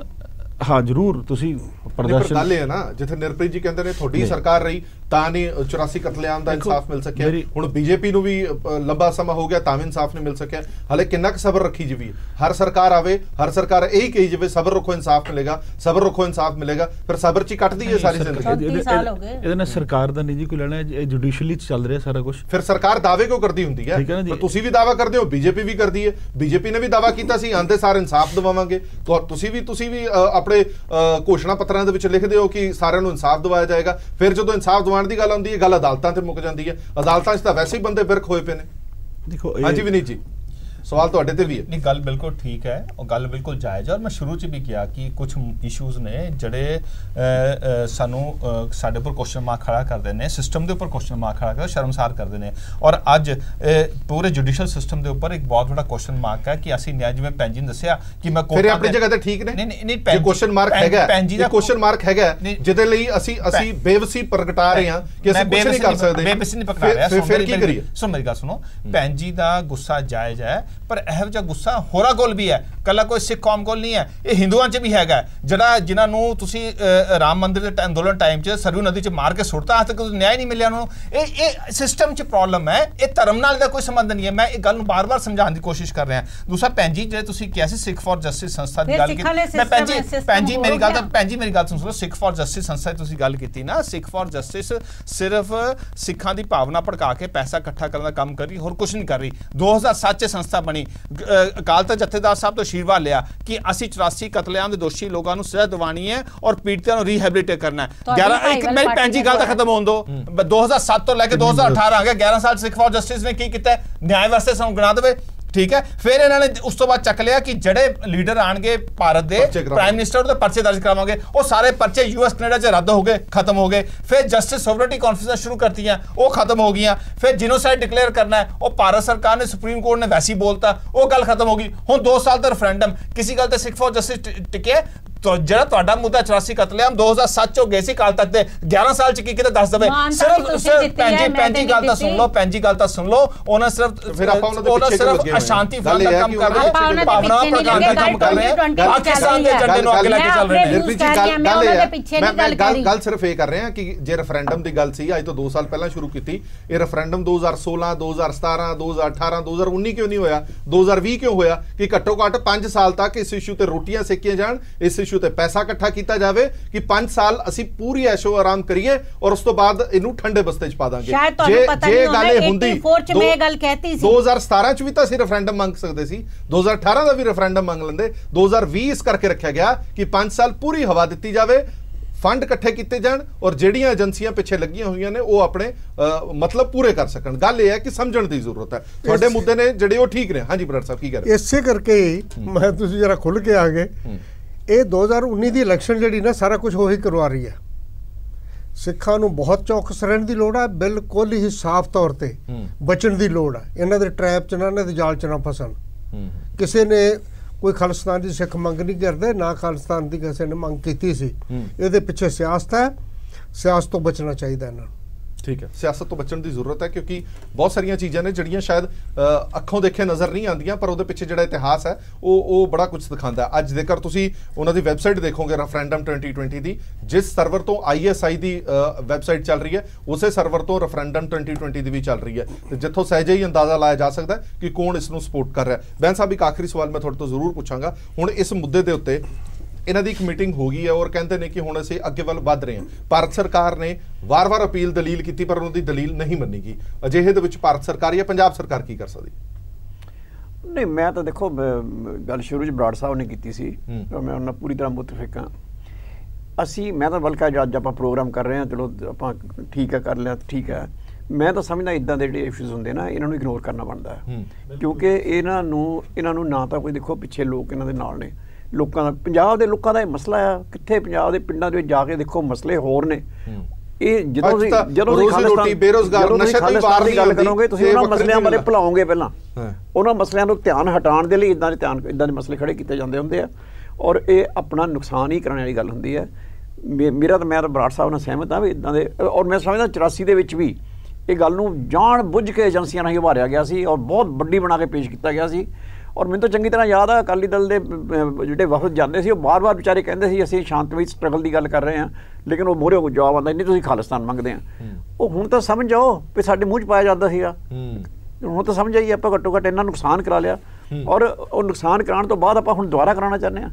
Speaker 4: ਹਾਂ ਜ਼ਰੂਰ ਤੁਸੀਂ
Speaker 1: ਪ੍ਰਦਰਸ਼ਨ ਗੱਲ ਹੈ ਨਾ, ਜਿੱਥੇ ਨਿਰਪ੍ਰੀਤ ਜੀ ਕਹਿੰਦੇ ਨੇ ਤੁਹਾਡੀ ਸਰਕਾਰ ਰਹੀ ਤਾਂ ਨਹੀਂ 84 ਕਤਲੇਆਮ ਦਾ ਇਨਸਾਫ ਮਿਲ ਸਕਿਆ। ਹੁਣ ਬੀਜੇਪੀ ਨੂੰ ਵੀ ਲੰਬਾ ਸਮਾਂ ਹੋ ਗਿਆ ਤਾਂ ਵੀ ਇਨਸਾਫ ਨਹੀਂ ਮਿਲ ਸਕਿਆ। ਹਲੇ ਕਿੰਨਾ ਕੁ ਸਬਰ ਰੱਖੀ ਜਾਵੇ? ਹਰ ਸਰਕਾਰ ਆਵੇ, ਹਰ ਸਰਕਾਰ ਇਹੀ ਕਹੀ ਜਾਵੇ ਸਬਰ ਰੱਖੋ ਇਨਸਾਫ ਮਿਲੇਗਾ, ਸਬਰ ਰੱਖੋ ਇਨਸਾਫ ਮਿਲੇਗਾ, ਫਿਰ ਸਬਰ 'ਚ ਹੀ ਕੱਟਦੀ ਹੈ ਸਾਰੀ ਜ਼ਿੰਦਗੀ।
Speaker 4: ਇਹਦੇ ਨਾਲ ਸਰਕਾਰ ਦਾ ਨਹੀਂ ਜੀ ਕੋਈ ਲੈਣਾ, ਇਹ ਜੁਡੀਸ਼ੀਅਲੀ 'ਚ ਚੱਲ ਰਿਹਾ ਸਾਰਾ ਕੁਝ।
Speaker 1: ਫਿਰ ਸਰਕਾਰ ਦਾਅਵੇ ਕਿਉਂ ਕਰਦੀ ਹੁੰਦੀ ਹੈ? ਤੁਸੀਂ ਵੀ ਦਾਅਵਾ ਕਰਦੇ ਹੋ, ਬੀਜੇਪੀ ਵੀ ਕਰਦੀ ਹੈ। ਬੀਜੇਪੀ ਨੇ ਵੀ ਦਾਅਵਾ ਕੀਤਾ ਸੀ ਆਂਦੇ ਸਾਰ ਇਨਸਾਫ ਦਿਵਾਵਾਂਗੇ, ਤੁਸੀਂ ਵੀ ਆਪਣੇ ਘੋਸ਼ਣਾ ਪੱਤਰਾਂ ਦੇ ਵਿੱਚ ਲਿਖਦੇ ਹੋ ਕਿ ਸਾਰਿਆਂ ਨੂੰ ਇਨਸਾਫ ਦਿਵਾਇਆ ਜਾਏਗਾ। ਫਿਰ ਜਦੋਂ ਇਨਸਾਫ ਦਿਵਾਉਣ ਦੀ ਗੱਲ ਆਉਂਦੀ ਹੈ, ਗੱਲ ਅਦਾਲਤਾਂ ਤੇ ਮੁੱਕ ਜਾਂਦੀ ਹੈ। ਅਦਾਲਤਾਂ 'ਚ ਤਾਂ ਵੈਸੇ ਹੀ ਬੰਦੇ ਬਿਰਖ ਹੋਏ ਪਏ ਨੇ। ਦੇਖੋ ਹਾਂਜੀ ਵਿਨੀਤ ਜੀ, ਸਵਾਲ ਤੁਹਾਡੇ ਤੇ ਵੀ ਹੈ।
Speaker 2: ਨਹੀਂ, ਗੱਲ ਬਿਲਕੁਲ ਠੀਕ ਹੈ ਔਰ ਗੱਲ ਬਿਲਕੁਲ ਜਾਇਜ਼ ਹੈ। ਔਰ ਮੈਂ ਸ਼ੁਰੂ 'ਚ ਵੀ ਕਿਹਾ ਕਿ ਕੁਝ ਇਸ਼ੂਜ਼ ਨੇ ਜਿਹੜੇ ਸਾਨੂੰ ਸਾਡੇ ਉੱਪਰ ਕੁਐਸਚਨ ਮਾਰਕ ਖੜਾ ਕਰਦੇ ਨੇ, ਸਿਸਟਮ ਦੇ ਉੱਪਰ ਕੁਐਸਚਨ ਮਾਰਕ ਖੜਾ ਕਰਦੇ, ਸ਼ਰਮਸਾਰ ਕਰਦੇ ਨੇ। ਔਰ ਅੱਜ ਪੂਰੇ ਜੁਡੀਸ਼ੀਅਲ ਸਿਸਟਮ ਦੇ ਉੱਪਰ ਇੱਕ ਬਹੁਤ ਵੱਡਾ ਕੁਐਸਚਨ ਮਾਰਕ ਹੈ ਕਿ ਅਸੀਂ ਨਿਆਂ, ਜਿਵੇਂ ਪੈਂਜੀ ਨੇ ਦੱਸਿਆ ਕਿ ਮੈਂ
Speaker 1: ਫਿਰ ਆਪਣੀ ਜਗ੍ਹਾ ਤੇ ਠੀਕ ਨੇ। ਨਹੀਂ, ਕੁਐਸਚਨ ਮਾਰਕ ਹੈਗਾ, ਇਹ ਕੁਐਸਚਨ ਮਾਰਕ ਹੈਗਾ ਜਿਹਦੇ ਲਈ ਅਸੀਂ ਬੇਵਸੀ ਪ੍ਰਗਟਾ ਰਹੇ ਹਾਂ ਕਿ ਅਸੀਂ ਕੁਝ ਨਹੀਂ ਕਰ ਸਕਦੇ।
Speaker 2: ਬੇਵਸੀ ਨਹੀਂ ਪ੍ਰਗਟਾ ਰਿਹਾ। ਫਿਰ ਕੀ ਕਰੀਏ? ਸੁਣ ਮੇਰੀ ਗੱਲ ਸੁਣੋ, ਪੈਂਜੀ ਦਾ ਗੁੱਸਾ ਜਾਇਜ਼ ਹੈ, ਪਰ ਇਹੋ ਜਿਹਾ ਗੁੱਸਾ ਹੋਰਾਂ ਕੋਲ ਵੀ ਹੈ, ਕੱਲਾ ਕੋਈ ਸਿੱਖ ਕੌਮ ਕੋਲ ਨਹੀਂ ਹੈ, ਇਹ ਹਿੰਦੂਆਂ 'ਚ ਵੀ ਹੈਗਾ। ਜਿਨ੍ਹਾਂ ਨੂੰ ਤੁਸੀਂ ਰਾਮ ਮੰਦਿਰ ਦੇ ਅੰਦੋਲਨ ਟਾਈਮ 'ਚ ਸਰਯੂ ਨਦੀ 'ਚ ਮਾਰ ਕੇ ਸੁੱਟਤਾ, ਅੱਜ ਤੱਕ ਨਿਆਂ ਨਹੀਂ ਮਿਲਿਆ ਉਹਨਾਂ ਨੂੰ। ਇਹ ਸਿਸਟਮ 'ਚ ਪ੍ਰੋਬਲਮ ਹੈ, ਇਹ ਧਰਮ ਨਾਲ ਦਾ ਕੋਈ ਸੰਬੰਧ ਨਹੀਂ ਹੈ। ਮੈਂ ਇਹ ਗੱਲ ਨੂੰ ਬਾਰ-ਬਾਰ ਸਮਝਾਉਣ ਦੀ ਕੋਸ਼ਿਸ਼ ਕਰ ਰਿਹਾ। ਦੂਸਰਾ ਪੈਂਜੀ, ਜਿਹੜੇ ਤੁਸੀਂ ਕਿਹਾ ਸੀ ਸਿੱਖ ਫॉर ਜਸਟਿਸ ਸੰਸਥਾ ਦੀ ਗੱਲ ਕੀਤੀ, ਮੈਂ ਪੈਂਜੀ ਮੇਰੀ ਗੱਲ ਸੁਣ ਲਓ। ਸਿੱਖ ਫॉर ਜਸਟਿਸ ਸੰਸਥਾ ਦੀ ਤੁਸੀਂ ਗੱਲ ਕੀਤੀ ਨਾ, ਸਿੱਖ ਫॉर ਜਸਟਿਸ ਸਿਰਫ ਸਿੱਖਾਂ ਦੀ ਭਾਵਨਾ ਭੜਕਾ ਕੇ ਪੈਸਾ ਇਕੱਠਾ ਕਰਨ ਦਾ ਕੰਮ ਕਰ ਰਹੀ, ਹੋਰ ਕੁਝ ਨਹੀਂ ਕਰ ਰਹੀ। 2007 'ਚ ਸੰਸਥਾ ਬਣੀ, ਅਕਾਲ ਤਖਤ ਜਥੇਦਾਰ ਸਾਹਿਬ ਤੋਂ ਅਸ਼ੀਰਵਾਦ ਲਿਆ ਕਿ ਅਸੀਂ 84 ਕਤਲੇਆਮ ਦੇ ਦੋਸ਼ੀ ਲੋਕਾਂ ਨੂੰ ਸਜ਼ਾ ਦਿਵਾਣੀ ਹੈ ਔਰ ਪੀੜਤਾਂ ਨੂੰ ਰੀਹੈਬਿਲਿਟੇਟ ਕਰਨਾ ਹੈ। 11 ਮੇਰੀ ਪੈਂਜੀ ਗੱਲ ਤਾਂ ਖਤਮ ਹੋਣ ਦਿਓ। 2007 ਤੋਂ ਲੈ ਕੇ 2018 ਆ ਗਿਆ, 11 ਸਾਲ ਸਿੱਖ ਫॉर ਜਸਟਿਸ ਨੇ ਕੀ ਕੀਤਾ? ਨਿਆਂ ਵਾਸਤੇ ਸਾਨੂੰ ਗਿਣਾ ਦੇਵੇ ਠੀਕ ਹੈ। ਫਿਰ ਇਹਨਾਂ ਨੇ ਉਸ ਤੋਂ ਬਾਅਦ ਚੱਕ ਲਿਆ ਕਿ ਜਿਹੜੇ ਲੀਡਰ ਆਣਗੇ ਭਾਰਤ ਦੇ ਪ੍ਰਾਈਮ ਮਿਨਿਸਟਰ ਉਹਦੇ ਪਰਚੇ ਦਰਜ ਕਰਾਵਾਂਗੇ, ਉਹ ਸਾਰੇ ਪਰਚੇ US ਕੈਨੇਡਾ 'ਚ ਰੱਦ ਹੋ ਗਏ, ਖਤਮ ਹੋ ਗਏ। ਫਿਰ ਜਸਟਿਸ ਸੋਵਰਨਿਟੀ ਕਾਨਫਰੰਸ ਸ਼ੁਰੂ ਕਰਤੀਆਂ, ਉਹ ਖਤਮ ਹੋ ਗਈਆਂ। ਫਿਰ ਜਿਨੋਸਾਈਡ ਡਿਕਲੇਅਰ ਕਰਨਾ ਹੈ, ਉਹ ਭਾਰਤ ਸਰਕਾਰ ਨੇ ਸੁਪਰੀਮ ਕੋਰਟ ਨੇ ਵੈਸੀ ਬੋਲਤਾ, ਉਹ ਗੱਲ ਖਤਮ ਹੋ ਗਈ। ਹੁਣ 2 ਸਾਲ ਦਾ ਰੈਫਰੈਂਡਮ, ਕਿਸੇ ਗੱਲ ਤੇ ਸਿੱਖ ਫॉर ਜਸਟਿਸ ਟਿਕਿਆ। तो ਜਿਹੜਾ ਤੁਹਾਡਾ ਮੁੱਦਾ 84 ਕਤਲੇਆਮ 2007 ਚ ਹੋ ਗਏ ਸੀ, ਕੱਲ ਤੱਕ ਦੇ 11 ਸਾਲ ਚ ਕੀ ਕਿਤੇ ਦੱਸ ਦਵੇ। ਸਿਰਫ ਪੈਂਜੀ ਗੱਲ ਤਾਂ ਸੁਣ ਲਓ, ਪੈਂਜੀ ਗੱਲ ਤਾਂ ਸੁਣ ਲਓ। ਉਹਨਾਂ ਸਿਰਫ
Speaker 1: ਫਿਰ ਆਪਾਂ ਉਹਨਾਂ ਦੇ ਪਿੱਛੇ ਲੱਗੇ
Speaker 2: ਅਸ਼ਾਂਤੀ ਫੈਲਾਉਣ ਦਾ ਕੰਮ ਕਰ ਰਹੇ, ਭਾਵਨਾ ਪ੍ਰਗਟ ਦਾ ਕੰਮ ਕਰ ਰਹੇ, ਪਾਕਿਸਤਾਨ ਦੇ ਏਜੰਡੇ ਨੂੰ ਅੱਗੇ ਲੈ ਕੇ ਚੱਲ ਰਹੇ ਨੇ।
Speaker 1: ਗੱਲ ਸਿਰਫ ਇਹ ਕਰ ਰਹੇ ਹਾਂ ਕਿ ਜੇ ਰੈਫਰੈਂਡਮ ਦੀ ਗੱਲ ਸੀ ਅੱਜ ਤੋਂ 2 ਸਾਲ ਪਹਿਲਾਂ ਸ਼ੁਰੂ ਕੀਤੀ, ਇਹ ਰੈਫਰੈਂਡਮ 2016 2017 2018 2019 ਕਿਉਂ ਨਹੀਂ ਹੋਇਆ, 2020 ਕਿਉਂ ਹੋਇਆ ਕਿ ਘੱਟੋ ਘੱਟ 5 ਸਾਲ ਤੱਕ ਇਸ ਇਸ਼ੂ ਤੇ ਰੋਟੀਆਂ ਸੇਕੀਆਂ ਜਾਣ, ਇਸ ਇਸ਼ੂ ਤੇ ਪੈਸਾ ਇਕੱਠਾ ਕੀਤਾ ਜਾਵੇ ਕਿ 5 ਸਾਲ ਅਸੀਂ ਪੂਰੀ ਐਸ਼ੋ ਆਰਾਮ ਕਰੀਏ ਔਰ ਉਸ ਤੋਂ ਬਾਅਦ ਇਹਨੂੰ ਠੰਡੇ ਬਸਤੇ ਚ ਪਾ ਦਾਂਗੇ। ਜੇ ਗੱਲ ਇਹ ਹੁੰਦੀ 2017 ਚ ਵੀ ਤਾਂ ਅਸੀਂ ਰੈਫਰੈਂਡਮ ਮੰਗ ਸਕਦੇ ਸੀ, 2018 ਦਾ ਵੀ ਰੈਫਰੈਂਡਮ ਮੰਗ ਲੈਂਦੇ। 2020 ਇਸ ਕਰਕੇ ਰੱਖਿਆ ਗਿਆ ਕਿ 5 ਸਾਲ ਪੂਰੀ ਹਵਾ ਦਿੱਤੀ ਜਾਵੇ, ਫੰਡ ਇਕੱਠੇ ਕੀਤੇ ਜਾਣ ਔਰ ਜਿਹੜੀਆਂ ਏਜੰਸੀਆਂ ਪਿੱਛੇ ਲੱਗੀਆਂ ਹੋਈਆਂ ਨੇ ਉਹ ਆਪਣੇ ਮਤਲਬ ਪੂਰੇ ਕਰ ਸਕਣ। ਗੱਲ ਇਹ ਹੈ ਕਿ ਸਮਝਣ ਦੀ ਜ਼ਰੂਰਤ ਹੈ। ਤੁਹਾਡੇ ਮੁੱਦੇ ਨੇ ਜਿਹੜੇ ਉਹ ਠੀਕ ਨੇ। ਹਾਂਜੀ ਬਰਾੜ ਸਾਹਿਬ ਕੀ ਕਰ ਰਹੇ?
Speaker 6: ਇਸੇ ਕਰਕੇ ਮੈਂ ਤੁਸੀਂ ਜਰਾ ਖੁੱਲ ਕੇ ਆ ਗਏ। ਇਹ 2019 ਦੀ ਇਲੈਕਸ਼ਨ ਜਿਹੜੀ ਨਾ ਸਾਰਾ ਕੁਝ ਉਹੀ ਕਰਵਾ ਰਹੀ ਹੈ। ਸਿੱਖਾਂ ਨੂੰ ਬਹੁਤ ਚੌਕਸ ਰਹਿਣ ਦੀ ਲੋੜ ਹੈ, ਬਿਲਕੁਲ ਹੀ ਸਾਫ਼ ਤੌਰ ਤੇ ਬਚਣ ਦੀ ਲੋੜ ਹੈ। ਇਹਨਾਂ ਦੇ ਟ੍ਰੈਪ ਚ ਨਾ, ਇਹਨਾਂ ਦੇ ਜਾਲ ਚ ਨਾ ਫਸਣ। ਕਿਸੇ ਨੇ ਕੋਈ ਖਾਲਿਸਤਾਨ ਦੀ ਸਿੱਖ ਮੰਗ ਨਹੀਂ ਕਰਦੇ, ਨਾ ਖਾਲਿਸਤਾਨ ਦੀ ਕਿਸੇ ਨੇ ਮੰਗ ਕੀਤੀ ਸੀ। ਇਹਦੇ ਪਿੱਛੇ ਸਿਆਸਤ ਹੈ, ਸਿਆਸਤ ਤੋਂ ਬਚਣਾ ਚਾਹੀਦਾ ਇਹਨਾਂ ਨੂੰ।
Speaker 1: ਠੀਕ ਹੈ, ਸਿਆਸਤ ਤੋਂ ਬਚਣ ਦੀ ਜ਼ਰੂਰਤ ਹੈ ਕਿਉਂਕਿ ਬਹੁਤ ਸਾਰੀਆਂ ਚੀਜ਼ਾਂ ਨੇ ਜਿਹੜੀਆਂ ਸ਼ਾਇਦ ਅੱਖੋਂ ਦੇਖੇ ਨਜ਼ਰ ਨਹੀਂ ਆਉਂਦੀਆਂ, ਪਰ ਉਹਦੇ ਪਿੱਛੇ ਜਿਹੜਾ ਇਤਿਹਾਸ ਹੈ ਉਹ ਬੜਾ ਕੁਝ ਦਿਖਾਉਂਦਾ ਹੈ। ਅੱਜ ਜੇਕਰ ਤੁਸੀਂ ਉਹਨਾਂ ਦੀ ਵੈਬਸਾਈਟ ਦੇਖੋਗੇ ਰੈਫਰੈਂਡਮ 2020 ਦੀ, ਜਿਸ ਸਰਵਰ ਤੋਂ ISI ਦੀ ਵੈਬਸਾਈਟ ਚੱਲ ਰਹੀ ਹੈ ਉਸੇ ਸਰਵਰ ਤੋਂ ਰੈਫਰੈਂਡਮ 2020 ਦੀ ਵੀ ਚੱਲ ਰਹੀ ਹੈ, ਤੇ ਜਿੱਥੋਂ ਸਹਿਜੇ ਹੀ ਅੰਦਾਜ਼ਾ ਲਾਇਆ ਜਾ ਸਕਦਾ ਹੈ ਕਿ ਕੌਣ ਇਸ ਨੂੰ ਸਪੋਰਟ ਕਰ ਰਿਹਾ। ਬੈਂਸ ਸਾਹਿਬ ਇੱਕ ਆਖਰੀ ਸਵਾਲ ਮੈਂ ਤੁਹਾਡੇ ਤੋਂ ਜ਼ਰੂਰ ਪੁੱਛਾਂਗਾ। ਹੁਣ ਇਸ ਮੁੱਦੇ ਦੇ ਉੱਤੇ ਇਹਨਾਂ ਦੀ ਇੱਕ ਮੀਟਿੰਗ ਹੋ ਗਈ ਹੈ ਔਰ ਕਹਿੰਦੇ ਨੇ ਕਿ ਹੁਣ ਅਸੀਂ ਅੱਗੇ ਵੱਲ ਵੱਧ ਰਹੇ ਹਾਂ। ਭਾਰਤ ਸਰਕਾਰ ਨੇ ਵਾਰ-ਵਾਰ ਅਪੀਲ ਦਲੀਲ ਕੀਤੀ ਪਰ ਉਹਨਾਂ ਦੀ ਦਲੀਲ ਨਹੀਂ ਮੰਨੀ ਗਈ। ਅਜਿਹੇ ਦੇ ਵਿੱਚ ਭਾਰਤ ਸਰਕਾਰ ਜਾਂ ਪੰਜਾਬ ਸਰਕਾਰ ਕੀ ਕਰ ਸਕਦੀ?
Speaker 5: ਨਹੀਂ, ਮੈਂ ਤਾਂ ਦੇਖੋ ਗੱਲ ਸ਼ੁਰੂ 'ਚ ਬਰਾੜ ਸਾਹਿਬ ਨੇ ਕੀਤੀ ਸੀ, ਮੈਂ ਉਹਨਾਂ ਪੂਰੀ ਤਰ੍ਹਾਂ ਮੁਤਫਿਕ ਹਾਂ। ਮੈਂ ਤਾਂ ਬਲਕਿ ਅੱਜ ਆਪਾਂ ਪ੍ਰੋਗਰਾਮ ਕਰ ਰਹੇ ਹਾਂ, ਚਲੋ ਆਪਾਂ ਠੀਕ ਹੈ ਕਰ ਲਿਆ, ਠੀਕ ਹੈ। ਮੈਂ ਤਾਂ ਸਮਝਦਾ ਇੱਦਾਂ ਦੇ ਜਿਹੜੇ ਇਸ਼ੂਜ਼ ਹੁੰਦੇ ਨਾ ਇਹਨਾਂ ਨੂੰ ਇਗਨੋਰ ਕਰਨਾ ਬਣਦਾ ਹੈ, ਕਿਉਂਕਿ ਇਹਨਾਂ ਨੂੰ ਨਾ ਤਾਂ ਕੋਈ ਦੇਖੋ ਪਿੱਛੇ ਲੋਕ ਇਹਨਾਂ ਦੇ ਨਾਲ ਨੇ। ਲੋਕਾਂ ਦਾ, ਪੰਜਾਬ ਦੇ ਲੋਕਾਂ ਦਾ ਇਹ ਮਸਲਾ ਆ। ਕਿੱਥੇ ਪੰਜਾਬ ਦੇ ਪਿੰਡਾਂ ਦੇ ਵਿੱਚ ਜਾ ਕੇ ਦੇਖੋ ਮਸਲੇ ਹੋਰ ਨੇ। ਇਹ ਜਦੋਂ ਖਾਲਿਸਤਾਨ ਦੀ ਗੱਲ ਕਰੋਗੇ ਤੁਸੀਂ ਉਹਨਾਂ ਮਸਲਿਆਂ ਬਾਰੇ ਭੁਲਾਓਗੇ, ਪਹਿਲਾਂ ਉਹਨਾਂ ਮਸਲਿਆਂ ਨੂੰ ਧਿਆਨ ਹਟਾਉਣ ਦੇ ਲਈ ਇੱਦਾਂ ਦੇ ਮਸਲੇ ਖੜੇ ਕੀਤੇ ਜਾਂਦੇ ਹੁੰਦੇ ਆ ਔਰ ਇਹ ਆਪਣਾ ਨੁਕਸਾਨ ਹੀ ਕਰਨ ਵਾਲੀ ਗੱਲ ਹੁੰਦੀ ਹੈ। ਮੈਂ ਤਾਂ ਬਰਾੜ ਸਾਹਿਬ ਨਾਲ ਸਹਿਮਤ ਹਾਂ ਵੀ ਇੱਦਾਂ ਦੇ, ਔਰ ਮੈਂ ਸਮਝਦਾ 84 ਦੇ ਵਿੱਚ ਵੀ ਇਹ ਗੱਲ ਨੂੰ ਜਾਣ ਬੁੱਝ ਕੇ ਏਜੰਸੀਆਂ ਰਾਹੀਂ ਉਭਾਰਿਆ ਗਿਆ ਸੀ ਔਰ ਬਹੁਤ ਵੱਡੀ ਬਣਾ ਕੇ ਪੇਸ਼ ਕੀਤਾ ਗਿਆ ਸੀ। ਔਰ ਮੈਨੂੰ ਤਾਂ ਚੰਗੀ ਤਰ੍ਹਾਂ ਯਾਦ ਆ ਅਕਾਲੀ ਦਲ ਦੇ ਜਿਹੜੇ ਵਫਦ ਜਾਂਦੇ ਸੀ ਉਹ ਬਾਰ-ਬਾਰ ਵਿਚਾਰੇ ਕਹਿੰਦੇ ਸੀ ਅਸੀਂ ਸ਼ਾਂਤਮਈ ਸਟਰਗਲ ਦੀ ਗੱਲ ਕਰ ਰਹੇ ਹਾਂ, ਲੇਕਿਨ ਉਹ ਮੋਹਰੇ ਜਵਾਬ ਆਉਂਦਾ ਨਹੀਂ ਤੁਸੀਂ ਖਾਲਿਸਤਾਨ ਮੰਗਦੇ ਆ। ਉਹ ਹੁਣ ਤਾਂ ਸਮਝ ਜਾਓ ਵੀ ਸਾਡੇ ਮੂੰਹ 'ਚ ਪਾਇਆ ਜਾਂਦਾ ਸੀਗਾ। ਹੁਣ ਤਾਂ ਸਮਝ ਆਈਏ ਆਪਾਂ ਘੱਟੋ ਘੱਟ ਇੰਨਾ ਨੁਕਸਾਨ ਕਰਾ ਲਿਆ ਔਰ ਉਹ ਨੁਕਸਾਨ ਕਰਾਉਣ ਤੋਂ ਬਾਅਦ ਆਪਾਂ ਹੁਣ ਦੁਬਾਰਾ ਕਰਾਉਣਾ ਚਾਹੁੰਦੇ ਹਾਂ।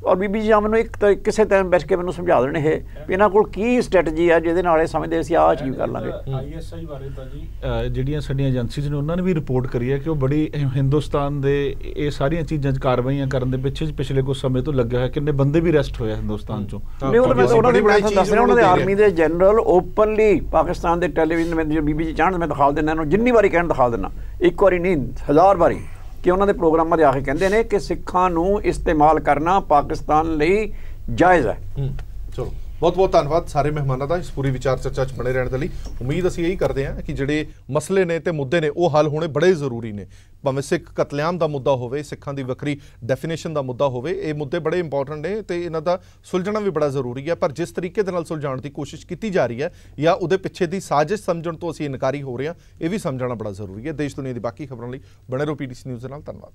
Speaker 5: ਔਰ ਬੀਬੀ ਜੀ ਮੈਨੂੰ ਇੱਕ ਕਿਸੇ ਟਾਈਮ ਬੈਠ ਕੇ ਮੈਨੂੰ ਸਮਝਾ ਦੇਣ ਇਹ ਵੀ ਇਹਨਾਂ ਕੋਲ ਕੀ ਸਟ੍ਰੈਟਜੀ ਆ ਜਿਹਦੇ ਨਾਲ ਇਹ ਸਮਝਦੇ ਅਸੀਂ ਆਹ ਅਚੀਵ ਕਰ ਲਾਂਗੇ।
Speaker 4: ISI ਬਾਰੇ ਤਾਂ ਜੀ ਜਿਹੜੀਆਂ ਸਾਡੀਆਂ ਏਜੰਸੀਜ਼ ਨੇ ਉਹਨਾਂ ਨੇ ਵੀ ਰਿਪੋਰਟ ਕਰੀ ਹੈ ਕਿ ਉਹ ਬੜੀ ਹਿੰਦੁਸਤਾਨ ਦੇ ਇਹ ਸਾਰੀਆਂ ਚੀਜ਼ਾਂ 'ਚ ਕਾਰਵਾਈਆਂ ਕਰਨ ਦੇ ਪਿੱਛੇ ਪਿਛਲੇ ਕੁਝ ਸਮੇਂ ਤੋਂ ਲੱਗਿਆ ਹੋਇਆ। ਕਿੰਨੇ ਬੰਦੇ ਵੀ ਅਰੈਸਟ ਹੋਏ ਹਿੰਦੁਸਤਾਨ 'ਚੋਂ।
Speaker 5: ਉਹਨਾਂ ਦੇ ਆਰਮੀ ਦੇ ਜਨਰਲ ਓਪਨਲੀ ਪਾਕਿਸਤਾਨ ਦੇ ਟੈਲੀਵਿਜ਼ਨ ਬੀਬੀ ਜੀ ਚਾਹਣ ਮੈਂ ਦਿਖਾ ਦਿੰਦਾ, ਇਹਨੂੰ ਜਿੰਨੀ ਵਾਰੀ ਕਹਿਣ ਦਿਖਾ ਦਿੰਦਾ, ਇੱਕ ਵਾਰੀ ਨਹੀਂ 1000 ਵਾਰੀ, ਕਿ ਉਹਨਾਂ ਦੇ ਪ੍ਰੋਗਰਾਮਾਂ 'ਤੇ ਆ ਕੇ ਕਹਿੰਦੇ ਨੇ ਕਿ ਸਿੱਖਾਂ ਨੂੰ ਇਸਤੇਮਾਲ ਕਰਨਾ ਪਾਕਿਸਤਾਨ ਲਈ ਜਾਇਜ਼ ਹੈ।
Speaker 1: ਚਲੋ ਬਹੁਤ ਬਹੁਤ ਧੰਨਵਾਦ ਸਾਰੇ ਮਹਿਮਾਨਾਂ ਦਾ ਇਸ ਪੂਰੀ ਵਿਚਾਰ ਚਰਚਾ 'ਚ ਬਣੇ ਰਹਿਣ ਦੇ ਲਈ। ਉਮੀਦ ਅਸੀਂ ਇਹੀ ਕਰਦੇ ਹਾਂ ਕਿ ਜਿਹੜੇ ਮਸਲੇ ਨੇ ਤੇ ਮੁੱਦੇ ਨੇ ਉਹ ਹੱਲ ਹੋਣੇ ਬੜੇ ਜ਼ਰੂਰੀ ਨੇ। ਭਾਵੇਂ ਸਿੱਖ ਕਤਲੇਆਮ ਦਾ ਮੁੱਦਾ ਹੋਵੇ, ਸਿੱਖਾਂ ਦੀ ਵੱਖਰੀ ਡੈਫੀਨੇਸ਼ਨ ਦਾ ਮੁੱਦਾ ਹੋਵੇ, ਇਹ ਮੁੱਦੇ ਬੜੇ ਇੰਪੋਰਟੈਂਟ ਨੇ ਤੇ ਇਹਨਾਂ ਦਾ ਸੁਲਝਣਾ ਵੀ ਬੜਾ ਜ਼ਰੂਰੀ ਹੈ। ਪਰ ਜਿਸ ਤਰੀਕੇ ਦੇ ਨਾਲ ਸੁਲਝਾਉਣ ਦੀ ਕੋਸ਼ਿਸ਼ ਕੀਤੀ ਜਾ ਰਹੀ ਹੈ ਜਾਂ ਉਹਦੇ ਪਿੱਛੇ ਦੀ ਸਾਜ਼ਿਸ਼ ਸਮਝਣ ਤੋਂ ਅਸੀਂ ਇਨਕਾਰੀ ਹੋ ਰਹੇ ਹਾਂ, ਇਹ ਵੀ ਸਮਝਣਾ ਬੜਾ ਜ਼ਰੂਰੀ ਹੈ। ਦੇਸ਼ ਦੁਨੀਆ ਦੀ ਬਾਕੀ ਖਬਰਾਂ ਲਈ ਬਣੇ ਰਹੋ PTC ਨਿਊਜ਼ ਦੇ ਨਾਲ। ਧੰਨਵਾਦ।